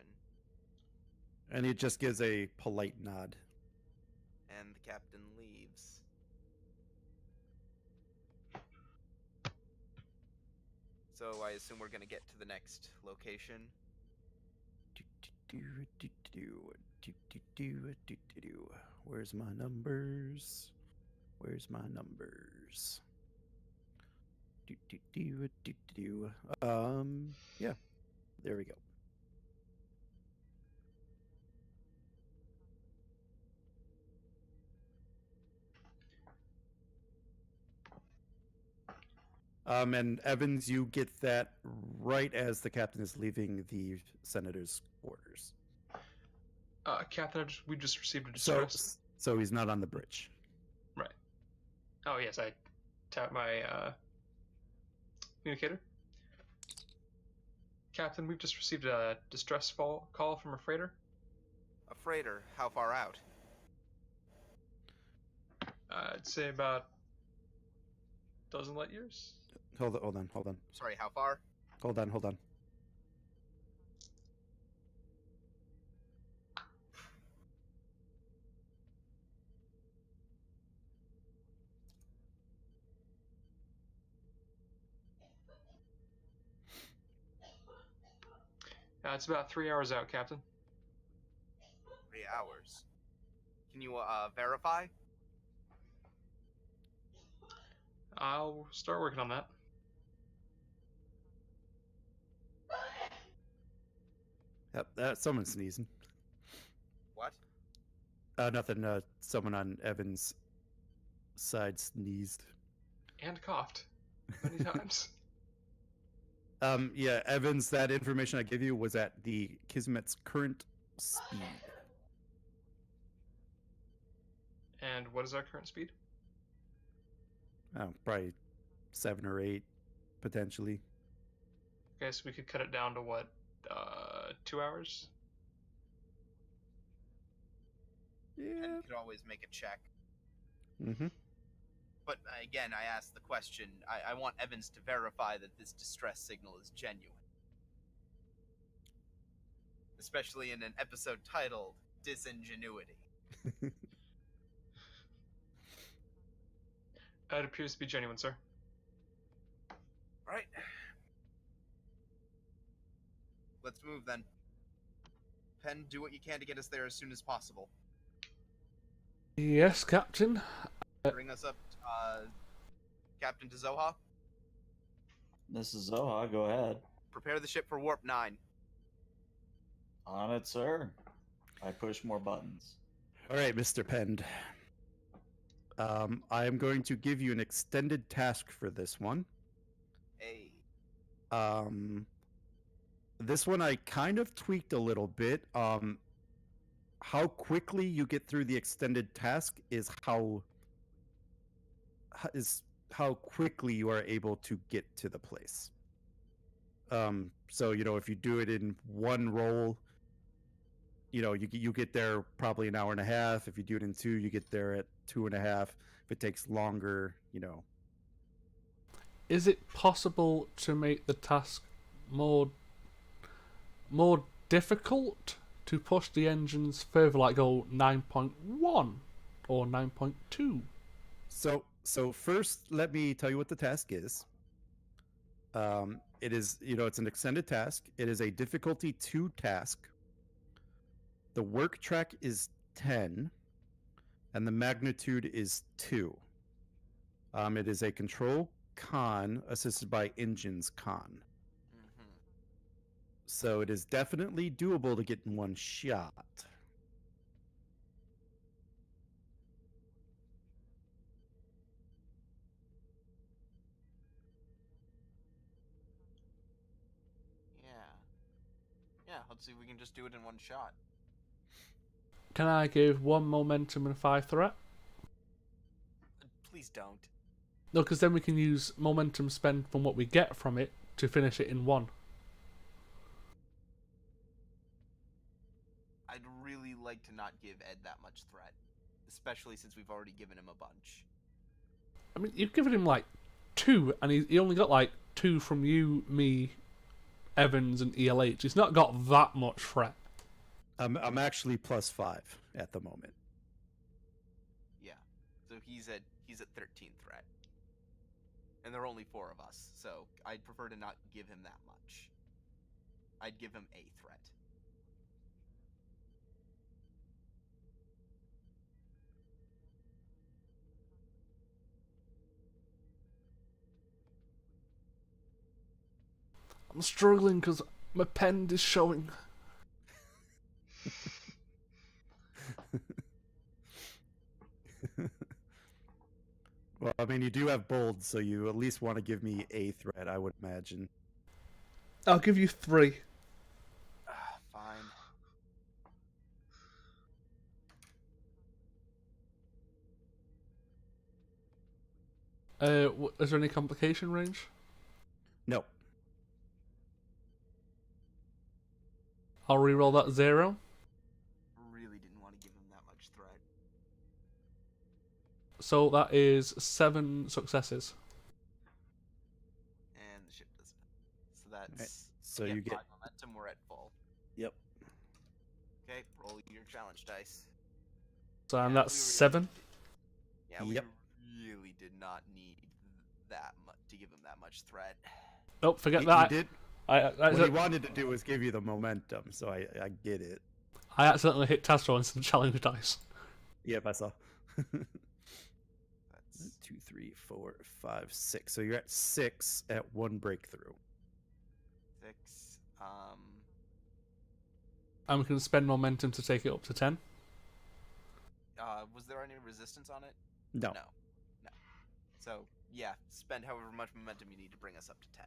And he just gives a polite nod. And the captain leaves. So I assume we're gonna get to the next location. Where's my numbers? Where's my numbers? Yeah, there we go. And Evans, you get that right as the captain is leaving the senator's quarters. Captain, we just received a So, distress. so he's not on the bridge. Right. Oh yes, I tap my communicator. Captain, we've just received a distress call from a freighter. A freighter, how far out? I'd say about a dozen light years. Hold on. Sorry, how far? Hold on. It's about 3 hours out, Captain. 3 hours. Can you verify? I'll start working on that. Yep, someone's sneezing. What? Nothing. Someone on Evans' side sneezed. And coughed many times. Yeah, Evans, that information I give you was at the Kismet's current speed. And what is our current speed? Oh, probably 7 or 8, potentially. Okay, so we could cut it down to what? 2 hours? Yeah. And could always make a check. Mm-hmm. But again, I asked the question. I want Evans to verify that this distress signal is genuine. Especially in an episode titled Disingenuity. It appears to be genuine, sir. Right. Let's move then. Penn, do what you can to get us there as soon as possible. Yes, Captain. Bring us up, Captain to Zoha. This is Zoha. Go ahead. Prepare the ship for Warp 9. On it, sir. I push more buttons. All right, Mr. Pend. I am going to give you an extended task for this one. Hey. This one I kind of tweaked a little bit. How quickly you get through the extended task is how quickly you are able to get to the place. So if you do it in one roll, you get there probably an hour and a half. If you do it in 2, you get there at 2.5. If it takes longer, Is it possible to make the task more difficult to push the engines further, like go 9.1 or 9.2? So first, let me tell you what the task is. It is, it's an extended task. It is a difficulty 2 task. The work track is 10, and the magnitude is 2. It is a control con assisted by engines con. Mm-hmm. So it is definitely doable to get in one shot. Yeah, let's see if we can just do it in one shot. Can I give 1 momentum and 5 threat? Please don't. No, because then we can use momentum spent from what we get from it to finish it in 1. I'd really like to not give Ed that much threat. Especially since we've already given him a bunch. I mean, you've given him like 2, and he only got like 2 from you, me, Evans, and ELH. He's not got that much threat. I'm actually +5 at the moment. Yeah. So he's at 13 threat. And there are only 4 of us, so I'd prefer to not give him that much. I'd give him a threat. I'm struggling because my pen is showing. Well, I mean, you do have bold, so you at least want to give me a threat, I would imagine. I'll give you 3. Fine. Is there any complication range? No. I'll reroll that 0. Really didn't want to give him that much threat. So that is 7 successes. And the ship doesn't. So that's Right. So you get 5 momentum. We're at full. Yep. Okay, roll your challenge dice. So and Yeah, that's we really 7. Yeah, Yep. we really did not need that much to give him that much threat. Nope, forget He that. did. I What he wanted to do was give you the momentum, so I get it. I accidentally hit task roll instead of challenge dice. Yep, I saw. That's 2, 3, 4, 5, 6. So you're at 6 at 1 breakthrough. 6. I'm going to spend momentum to take it up to 10. Was there any resistance on it? No. No. So yeah, spend however much momentum you need to bring us up to 10.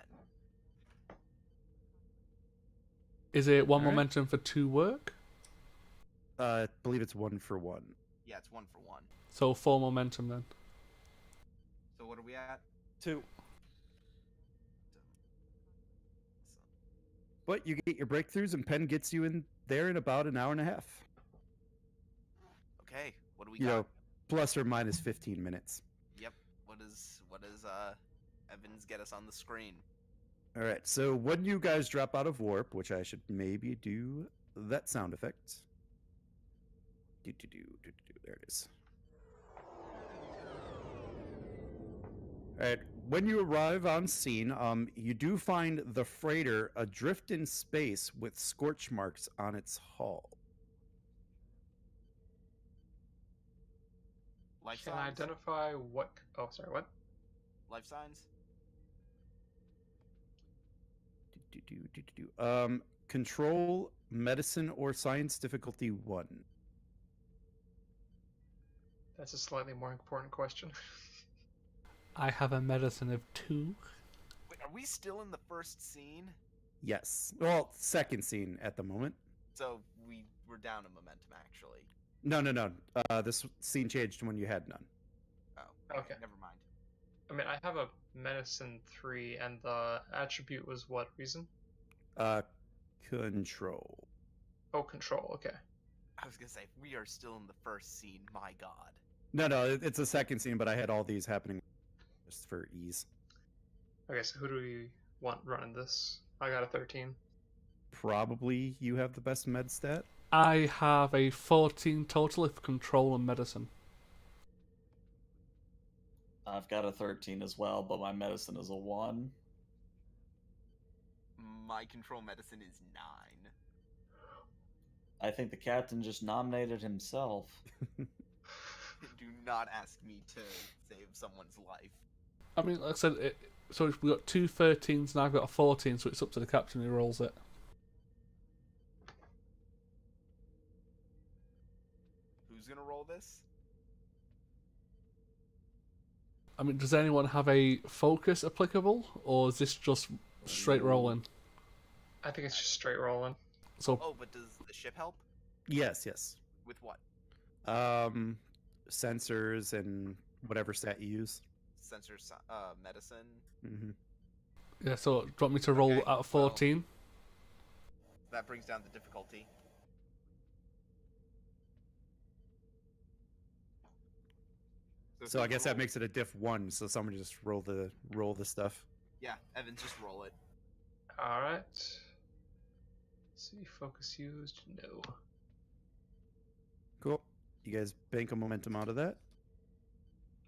Is it 1 Alright. momentum for 2 work? I believe it's 1 for 1. Yeah, it's 1 for 1. So 4 momentum then. So what are we at? 2. But you get your breakthroughs, and Penn gets you in there in about an hour and a half. Okay, what do we You got? know, plus or minus 15 minutes. Yep. What does Evans get us on the screen? All right, so when you guys drop out of warp, which I should maybe do that sound effect. There it is. All right, when you arrive on scene, you do find the freighter adrift in space with scorch marks on its hull. Life Can I signs? identify what? Oh, sorry, what? Life signs? Control, medicine, or science difficulty 1. That's a slightly more important question. I have a medicine of 2. Wait, are we still in the first scene? Yes. Well, second scene at the moment. So we're down in momentum actually. No. This scene changed when you had none. Oh, Okay. Never mind. I mean, I have a medicine 3, and the attribute was what reason? Control. Oh, control. Okay. I was gonna say we are still in the first scene. My God. No, it's a second scene, but I had all these happening just for ease. Okay, so who do we want running this? I got a 13. Probably you have the best med stat. I have a 14 total of control and medicine. I've got a 13 as well, but my medicine is a 1. My control medicine is 9. I think the captain just nominated himself. Do not ask me to save someone's life. I mean, like I said, so we've got 2 13s and I've got a 14, so it's up to the captain who rolls it. Who's gonna roll this? I mean, does anyone have a focus applicable, or is this just straight rolling? I think it's just straight rolling. So Oh, but does the ship help? Yes. With what? Sensors and whatever stat you use. Sensors, medicine. Mm-hmm. yeah, so do you want me to roll Okay, at a 14? That brings down the difficulty. So I guess that roll- makes it a diff 1. So someone just roll the stuff. Yeah, Evans, just roll it. Alright. See, focus used? No. Cool. You guys bank a momentum out of that.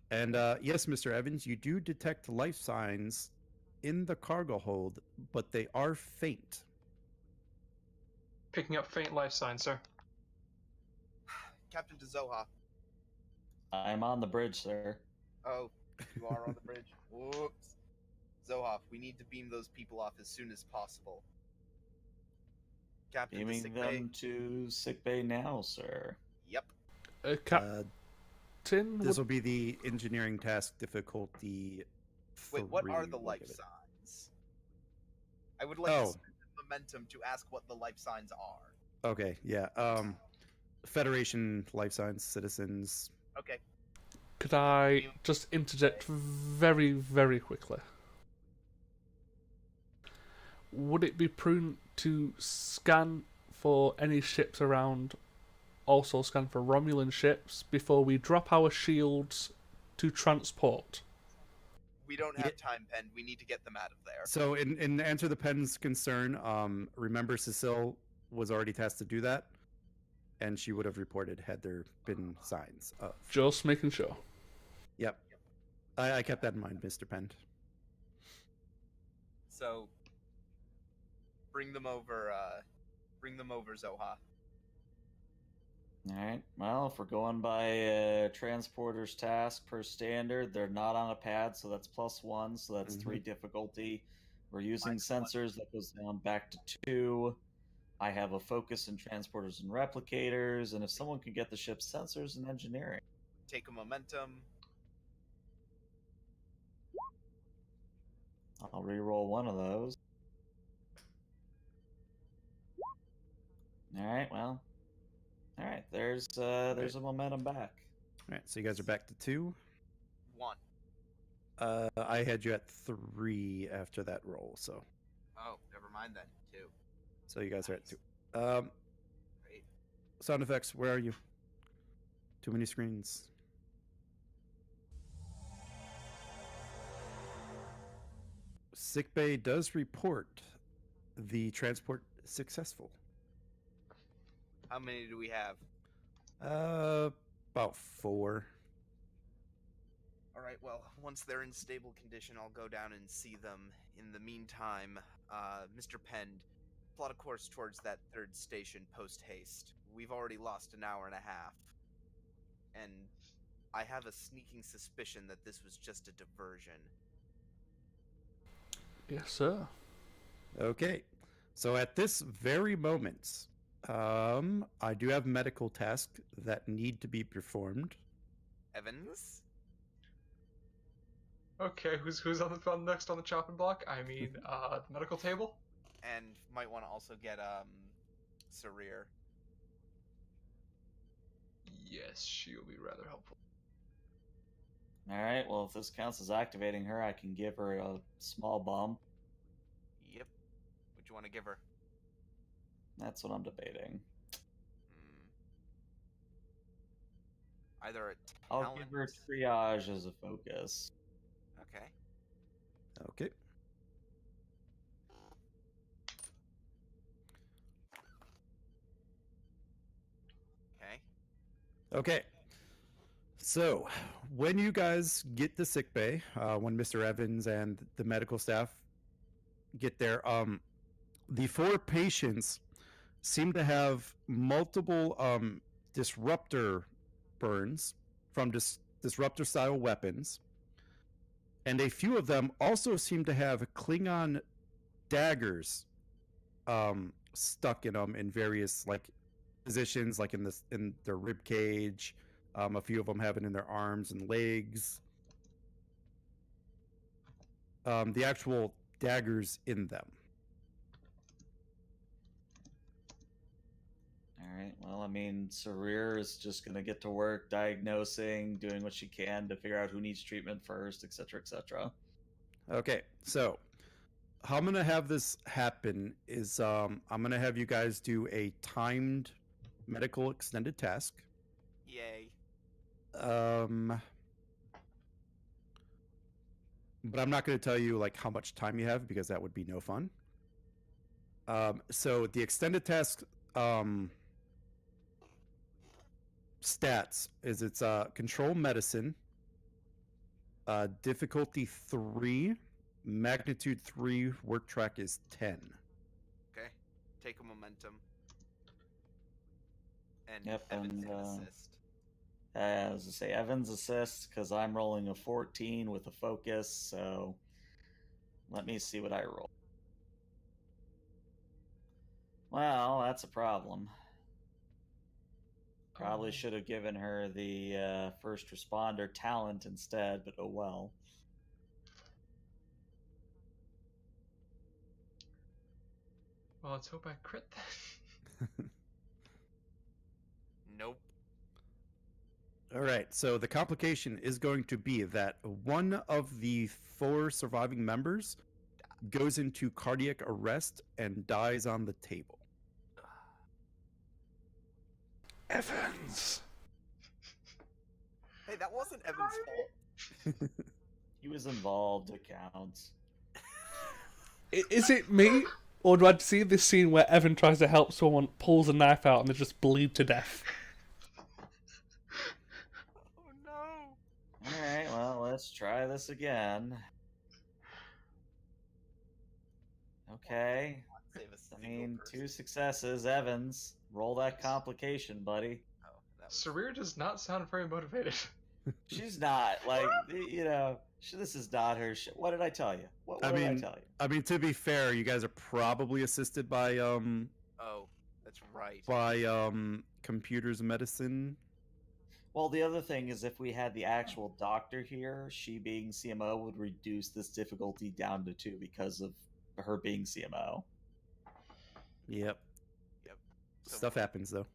And yes, Mr. Evans, you do detect life signs in the cargo hold, but they are faint. Picking up faint life signs, sir. Captain to Zoha. I'm on the bridge, sir. Oh, you are on the bridge. Whoops. Zoha, we need to beam those people off as soon as possible. Captain to Beaming sick them bay. to sickbay now, sir. Yep. Captain, This will be the engineering task difficulty. Wait, what are 3, the we'll life give it. signs? I would like to Oh, spend the momentum to ask what the life signs are. okay, yeah. Federation, life science, citizens. Okay. could I just interject very, very quickly? Would it be prudent to scan for any ships around, also scan for Romulan ships, before we drop our shields to transport? We don't have time, Pen. We need to get them out of there. So, in answer to the pen's concern, remember Cecile was already tasked to do that, and she would have reported had there been signs of. Just making sure. Yep. I kept that in mind, Mr. Penn. So, bring them over, Zoha. All right. Well, if we're going by transporter's task per standard, they're not on a pad, so that's +1, so that's 3 difficulty. We're using sensors, that goes down back to 2. I have a focus in transporters and replicators, and if someone can get the ship's sensors and engineering. Take a momentum. I'll re-roll one of those. All right. Well. All right. There's a momentum back. All right, so you guys are back to 2. 1. I had you at 3 after that roll, so. Oh, never mind then. 2. So you guys are at 2. Great. Sound effects, where are you? Too many screens. Sickbay does report the transport successful. How many do we have? About 4. All right, well, once they're in stable condition, I'll go down and see them. In the meantime, Mr. Pend, plot a course towards that 3rd station post-haste. We've already lost an hour and a half. And I have a sneaking suspicion that this was just a diversion. Yes, sir. Okay. So at this very moment, I do have medical tasks that need to be performed. Evans? Okay, who's on next on the chopping block? I mean, the medical table. And might want to also get, Sarir. Yes, she'll be rather helpful. All right. Well, if this counts as activating her, I can give her a small bump. Yep. What you want to give her? That's what I'm debating. Either a I'll talent... give her triage as a focus. Okay. Okay. Okay. Okay. So, when you guys get to sickbay, when Mr. Evans and the medical staff get there, the 4 patients seem to have multiple disruptor burns from disruptor style weapons, and a few of them also seem to have Klingon daggers stuck in them in various positions, like in their rib cage. A few of them have it in their arms and legs. The actual daggers in them. All right. Well, I mean, Sarir is just going to get to work diagnosing, doing what she can to figure out who needs treatment first, etc., etc. Okay, so how I'm gonna have this happen is I'm gonna have you guys do a timed medical extended task. Yay. But I'm not gonna tell you how much time you have, because that would be no fun. So the extended task stats is it's control medicine, difficulty 3, magnitude 3, work track is 10. Okay. Take a momentum. And Yep, Evans and, can assist. As I say, Evans assists because I'm rolling a 14 with a focus, so let me see what I roll. Well, that's a problem. Probably Oh. should have given her the first responder talent instead, but oh well. Well, let's hope I crit then. Nope. All right, so the complication is going to be that one of the 4 surviving members goes into cardiac arrest and dies on the table. Evans. Hey, that wasn't Evan's fault. He was involved, it counts. Is it me, or do I see this scene where Evan tries to help someone, pulls a knife out, and they just bleed to death? Oh no. Alright, well, let's try this again. Okay. Save us I a single mean, person. 2 successes. Evans, roll that complication, buddy. Oh, that was... Sarir does not sound very motivated. She's not, like, you know, this is not her shit. What did I tell you? What did I tell you? I mean, to be fair, you guys are probably assisted by Oh, that's right. computers medicine. Well, the other thing is if we had the actual doctor here, she being CMO would reduce this difficulty down to 2 because of her being CMO. Yep. Yep. So, Stuff happens though.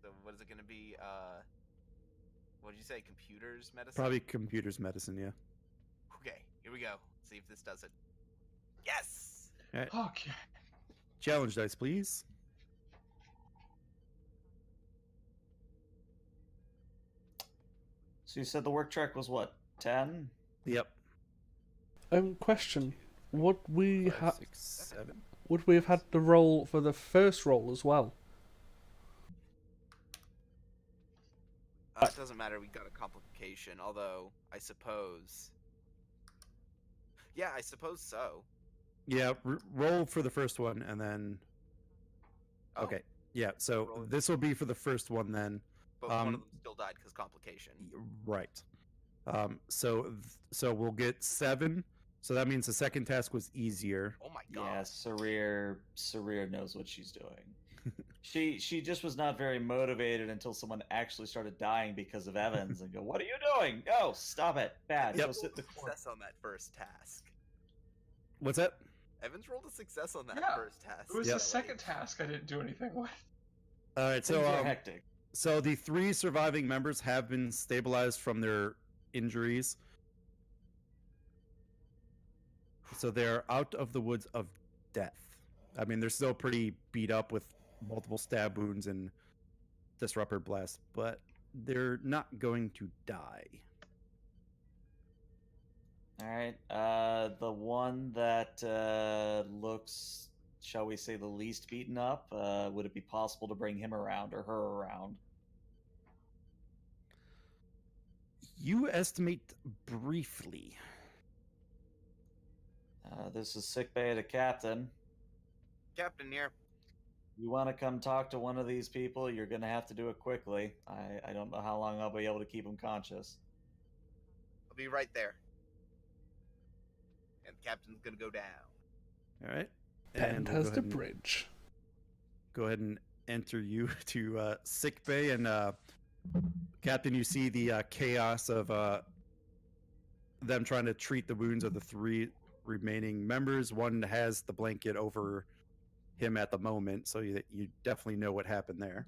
So what is it going to be? What did you say? Computers medicine? Probably computers medicine, yeah. Okay, here we go. See if this does it. Yes! All right. Okay. Challenge dice, please. So you said the work track was what, 10? Yep. Question: Would we 5, have 6, 7. would we have had the roll for the first roll as well? It doesn't matter. We got a complication. Although I suppose. Yeah, I suppose so. Yeah, roll for the first one and then. Oh, Okay. Yeah, so Roll it. this will be for the first one then. But one of them still died because complication. Right. So we'll get 7. So that means the second task was easier. Oh my god. Yeah, Sarir knows what she's doing. She just was not very motivated until someone actually started dying because of Evans and go, "What are you doing? No, stop it. Bad. Yep. Go sit in the corner." Success on that first task. What's that? Evans rolled a success on that Yeah, first task. It was Yep. the second task I didn't do anything with. All right, Things so are hectic. so the 3 surviving members have been stabilized from their injuries. So they're out of the woods of death. I mean, they're still pretty beat up with multiple stab wounds and disruptor blast, but they're not going to die. All right. The one that looks, shall we say, the least beaten up, would it be possible to bring him around or her around? You estimate briefly. This is sickbay to Captain. Captain here. You want to come talk to one of these people, you're going to have to do it quickly. I don't know how long I'll be able to keep him conscious. I'll be right there. And the captain's gonna go down. All right. And we'll has go the ahead and- bridge. Go ahead and enter you to sick bay, and Captain, you see the chaos of them trying to treat the wounds of the 3 remaining members. One has the blanket over him at the moment, so you definitely know what happened there.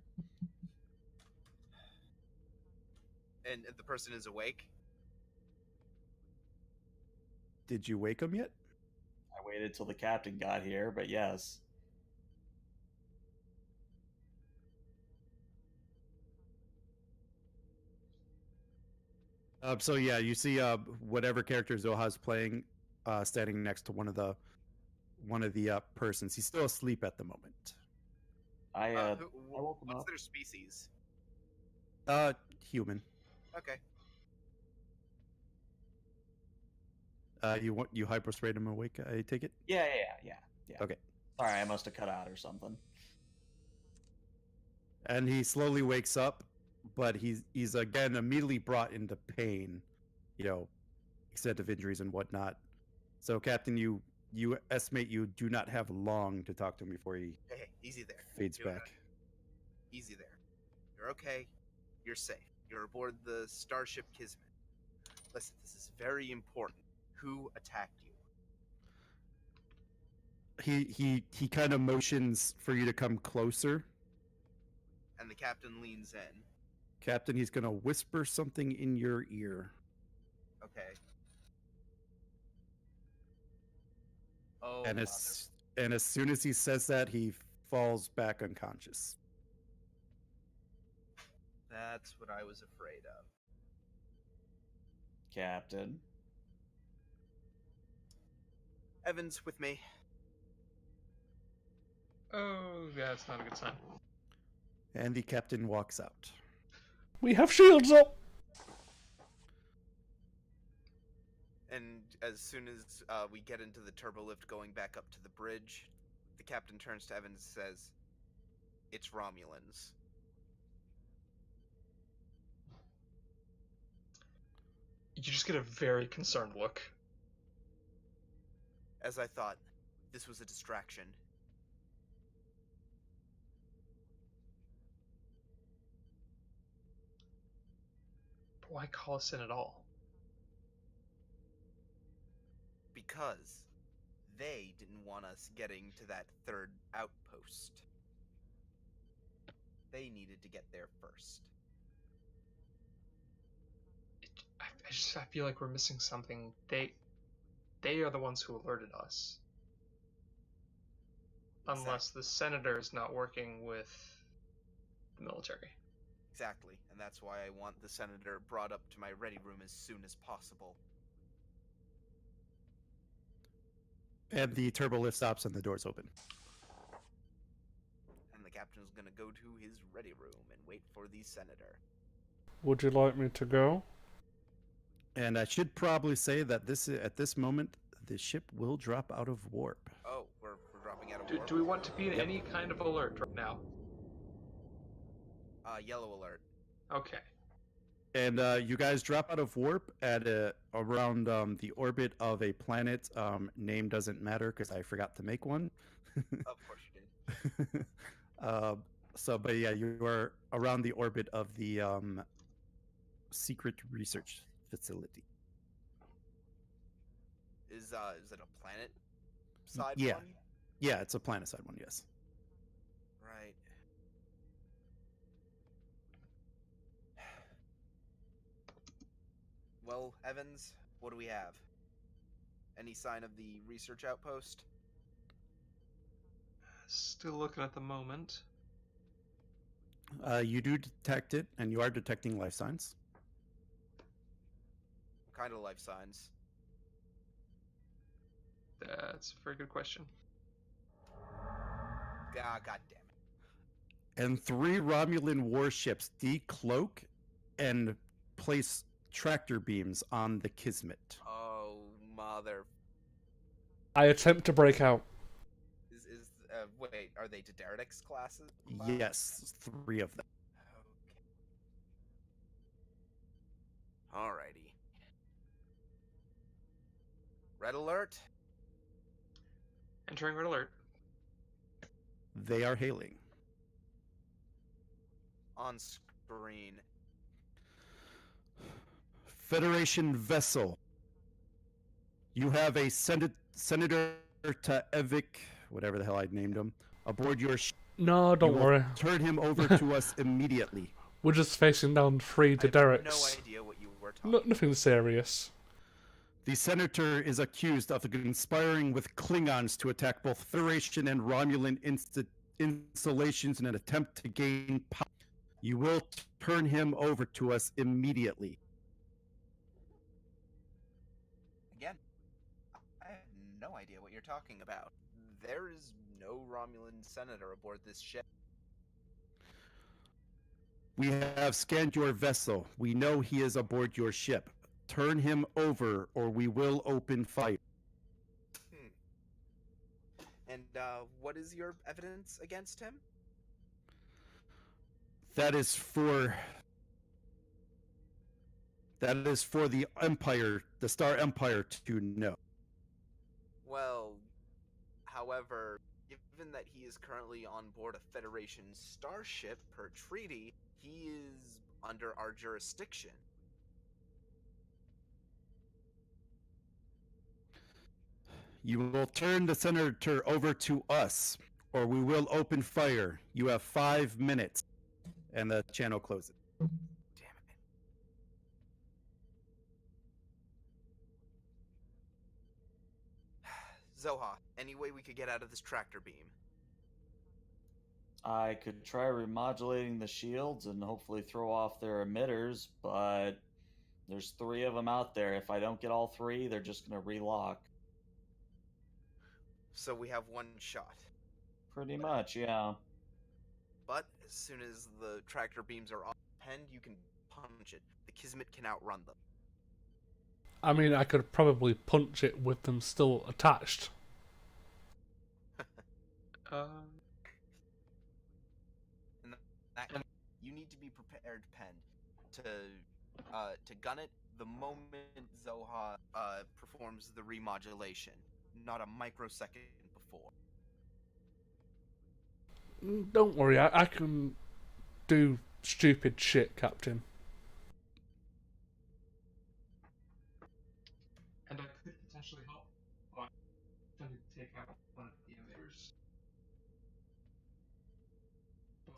And the person is awake. Did you wake him yet? I waited till the captain got here, but yes. So yeah, you see whatever character Zoha's playing, standing next to one of the persons. He's still asleep at the moment. I woke him What's up. their species? Human. Okay. You hyperspray him awake, I take it? Yeah. Okay. Sorry, I must have cut out or something. And he slowly wakes up, but he's again immediately brought into pain, extent of injuries and whatnot. So, Captain, you estimate you do not have long to talk to him before he Hey, easy there. fades You're back. Easy there. You're okay. You're safe. You're aboard the Starship Kismet. Listen, this is very important. Who attacked you? He kind of motions for you to come closer. And the captain leans in. Captain, he's gonna whisper something in your ear. Okay. Oh, And as soon as he says that, he falls back unconscious. that's what I was afraid of. Captain. Evans, with me. Oh, yeah, that's not a good sign. And the captain walks out. We have shields up! And as soon as we get into the turbolift going back up to the bridge, the captain turns to Evans and says, "It's Romulans." You just get a very concerned look. As I thought, this was a distraction. But why call us in at all? Because they didn't want us getting to that third outpost. They needed to get there first. I feel like we're missing something. They are the ones who alerted us. Unless the senator is not working with the military. Exactly, and that's why I want the senator brought up to my ready room as soon as possible. And the turbo lift stops and the doors open. And the captain's gonna go to his ready room and wait for the senator. Would you like me to go? And I should probably say that at this moment, the ship will drop out of warp. Oh, we're dropping out of warp? Do we want to be in any kind of alert right now? Yellow alert. Okay. And you guys drop out of warp at around the orbit of a planet. Name doesn't matter because I forgot to make one. Of course you did. But yeah, you are around the orbit of the secret research facility. Is it a planet side Yeah. one? Yeah, it's a planet-side one, yes. Right. Well, Evans, what do we have? Any sign of the research outpost? Still looking at the moment. You do detect it, and you are detecting life signs. What kind of life signs? That's a very good question. Ah, god damn it. And 3 Romulan warships decloak and place tractor beams on the Kismet. Oh, mother. I attempt to break out. Wait, are they Daenerys classes? Yes, 3 of them. Okay. Alrighty. Red alert. Entering red alert. They are hailing. On screen. Federation vessel. You have a Senator Taevik, whatever the hell I named him, aboard your ship. No, don't worry. Turn him over to us immediately. We're just facing down 3 to I have Derek's. no idea what you were talking about. Nothing serious. The Senator is accused of conspiring with Klingons to attack both Federation and Romulan installations in an attempt to gain power. You will turn him over to us immediately. Again, I have no idea what you're talking about. There is no Romulan senator aboard this ship. We have scanned your vessel. We know he is aboard your ship. Turn him over, or we will open fire. And what is your evidence against him? That is for the Empire, the Star Empire, to know. Well, however, given that he is currently on board a Federation starship per treaty, he is under our jurisdiction. You will turn the senator over to us, or we will open fire. You have 5 minutes. And the channel closes. Damn it. Zoha, any way we could get out of this tractor beam? I could try remodulating the shields and hopefully throw off their emitters, but there's 3 of them out there. If I don't get all 3, they're just going to relock. So we have one shot. Pretty much, yeah. But as soon as the tractor beams are off the pen, you can punch it. The Kismet can outrun them. I mean, I could probably punch it with them still attached. And that, you need to be prepared, Pen, to gun it the moment Zoha performs the remodulation, not a microsecond before. Don't worry, I can do stupid shit, Captain. And I could potentially help by trying to take out one of the emitters.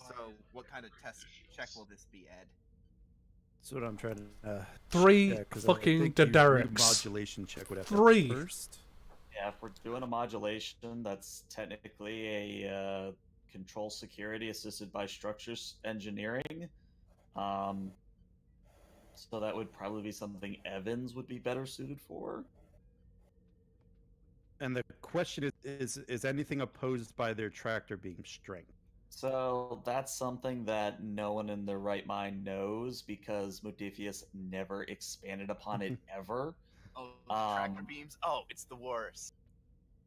So, what kind of test check will this be, Ed? That's what I'm trying to. 3 yeah, 'cause I fucking think the Dederics. Modulation check would have 3. to first. Yeah, if we're doing a modulation, that's technically a control security assisted by structures engineering. So that would probably be something Evans would be better suited for. And the question is anything opposed by their tractor beam strength? So that's something that no one in their right mind knows because Modifius never expanded upon it ever. Oh, the tractor beams? Oh, it's the worst.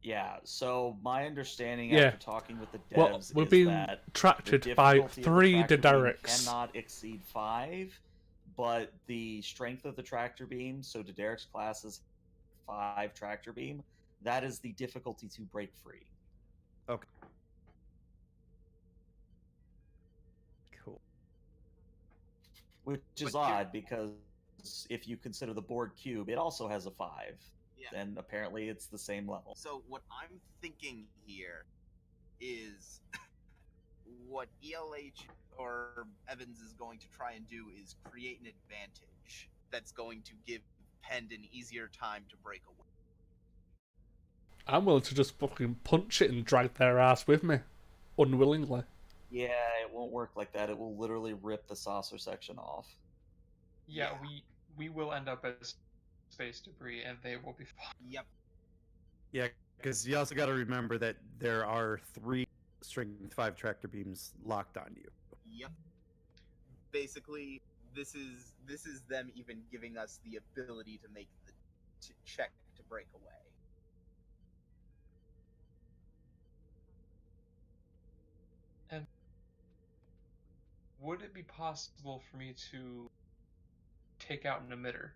Yeah, so my understanding Yeah. after talking with the devs Well, we're is being that the tracted by difficulty of the 3 tractor beam Dederics. cannot exceed 5, but the strength of the tractor beam, so Dederek's class is 5 tractor beam, that is the difficulty to break free. Okay. Cool. Which is But you- odd because if you consider the board cube, it also has a 5. Yeah. And apparently it's the same level. So what I'm thinking here is what ELH or Evans is going to try and do is create an advantage that's going to give Pend an easier time to break away. I'm willing to just fucking punch it and drag their ass with me. Unwillingly. Yeah, it won't work like that. It will literally rip the saucer section off. Yeah, Yeah. we will end up as space debris, and they will be fine. Yep. Yeah, because you also got to remember that there are 3 strength 5 tractor beams locked on you. Yep. Basically, this is them even giving us the ability to make the check to break away. And would it be possible for me to take out an emitter?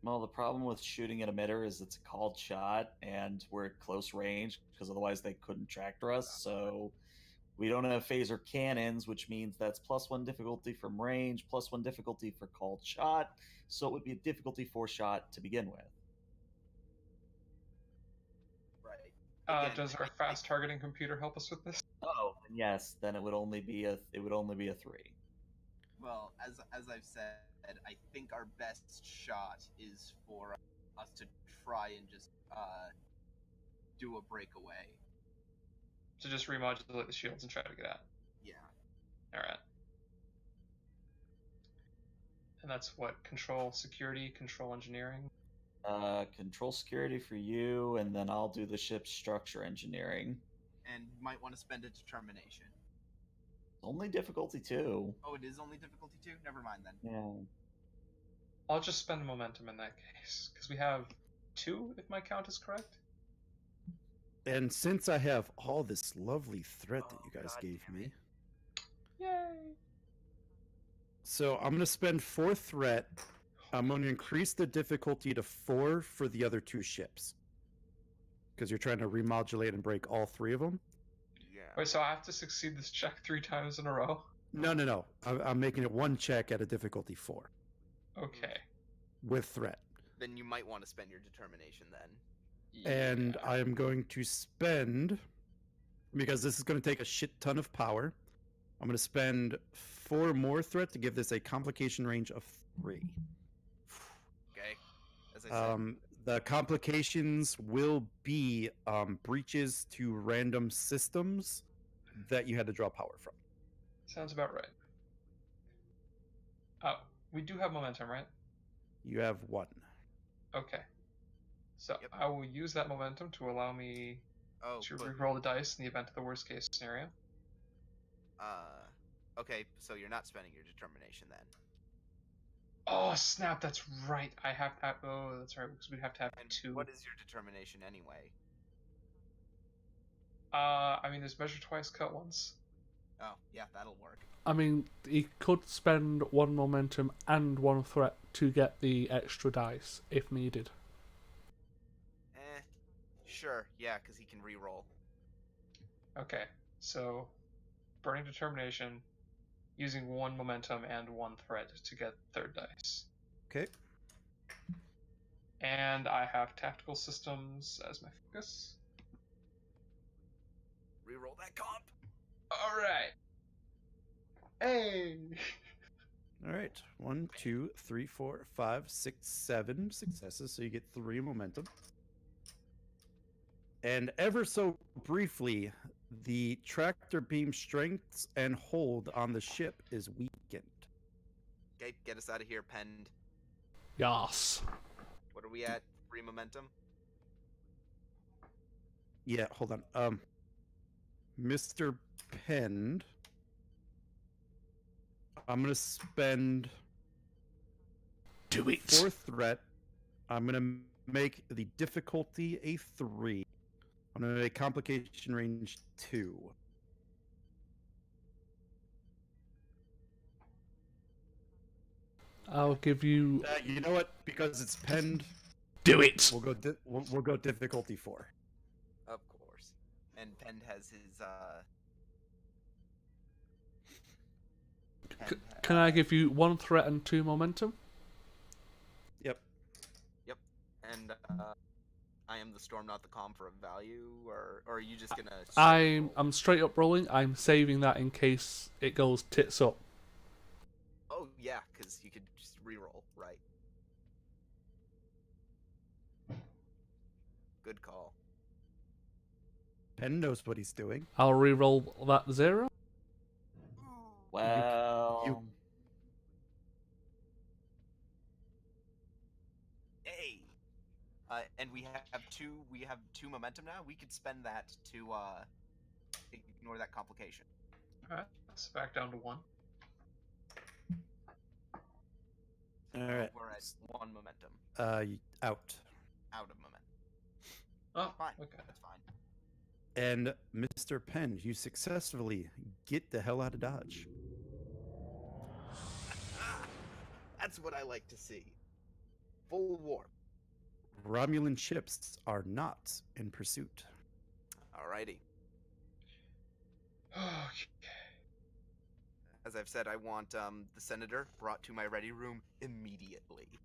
Well, the problem with shooting an emitter is it's a called shot, and we're at close range, because otherwise they couldn't tractor us, so we don't have phaser cannons, which means that's +1 difficulty from range, +1 difficulty for called shot, so it would be a difficulty 4 shot to begin with. Right. Does our fast targeting computer help us with this? Oh, then yes, then it would only be a 3. Well, as I've said, I think our best shot is for us to try and just do a breakaway. To just remodulate the shields and try to get out. Yeah. Alright. And that's what? Control security, control engineering? Control security for you, and then I'll do the ship's structure engineering. And you might want to spend a determination. Only difficulty 2. Oh, it is only difficulty 2? Never mind then. Yeah. I'll just spend momentum in that case, because we have 2, if my count is correct. And since I have all this lovely threat that you guys God gave damn me, it. Yay! so I'm going to spend 4 threat. I'm going to increase the difficulty to 4 for the other 2 ships. Because you're trying to remodulate and break all 3 of them. Yeah. Wait, so I have to succeed this check 3 times in a row? No. I'm making it one check at a difficulty 4 Okay. with threat. Then you might want to spend your determination then. And Yeah. I am going to spend, because this is going to take a shit ton of power, I'm going to spend 4 more threat to give this a complication range of 3. Okay. As I said, The complications will be breaches to random systems that you had to draw power from. Sounds about right. Oh, we do have momentum, right? You have 1. Okay. So Yep. I will use that momentum to allow me to but reroll the dice in the event of the worst case scenario. okay, so you're not spending your determination then. Oh snap! That's right. I have to have. Oh, that's right. Because we have to have And 2. what is your determination anyway? I mean, there's measure twice, cut once. Oh, yeah, that'll work. I mean, he could spend 1 momentum and 1 threat to get the extra dice if needed. Sure, yeah, because he can re-roll. Okay, so burning determination, using 1 momentum and 1 threat to get third dice. Okay. And I have tactical systems as my focus. Re-roll that comp. All right. Hey. All right. 1, 2, 3, 4, 5, 6, 7 successes. So you get 3 momentum. And ever so briefly, the tractor beam strength and hold on the ship is weakened. Okay, get us out of here, Penned. Yes. What are we at? 3 momentum? Yeah, hold on. Mr. Pend, I'm gonna spend Do it. 4 threat. I'm gonna make the difficulty a 3. I'm gonna make complication range 2. I'll give you. You know what? Because it's penned, Do it. we'll go difficulty 4. Of course. And Penned has his, Can I give you 1 threat and 2 momentum? Yep. And, I am the storm, not the calm for a value, or are you just gonna... I'm straight up rolling. I'm saving that in case it goes tits up. Oh, yeah, because you could just re-roll, right. Good call. Penn knows what he's doing. I'll re-roll that 0. Well, Hey! And we have 2 momentum now? We could spend that to, ignore that complication. Alright, so back down to 1. So All right. we're at 1 momentum. Out. Out of momentum. Oh, Fine. okay. That's fine. And Mr. Penn, you successfully get the hell out of Dodge. That's what I like to see. Full warp. Romulan ships are not in pursuit. Alrighty. Okay. As I've said, I want the senator brought to my ready room immediately.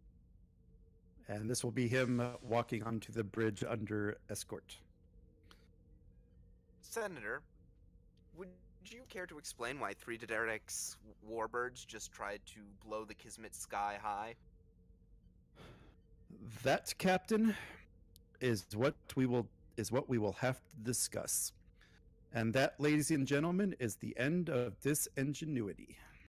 And this will be him walking onto the bridge under escort. Senator, would you care to explain why 3 Daenerys warbirds just tried to blow the Kismet sky high? That, Captain, is what we will have to discuss. And that, ladies and gentlemen, is the end of Disingenuity.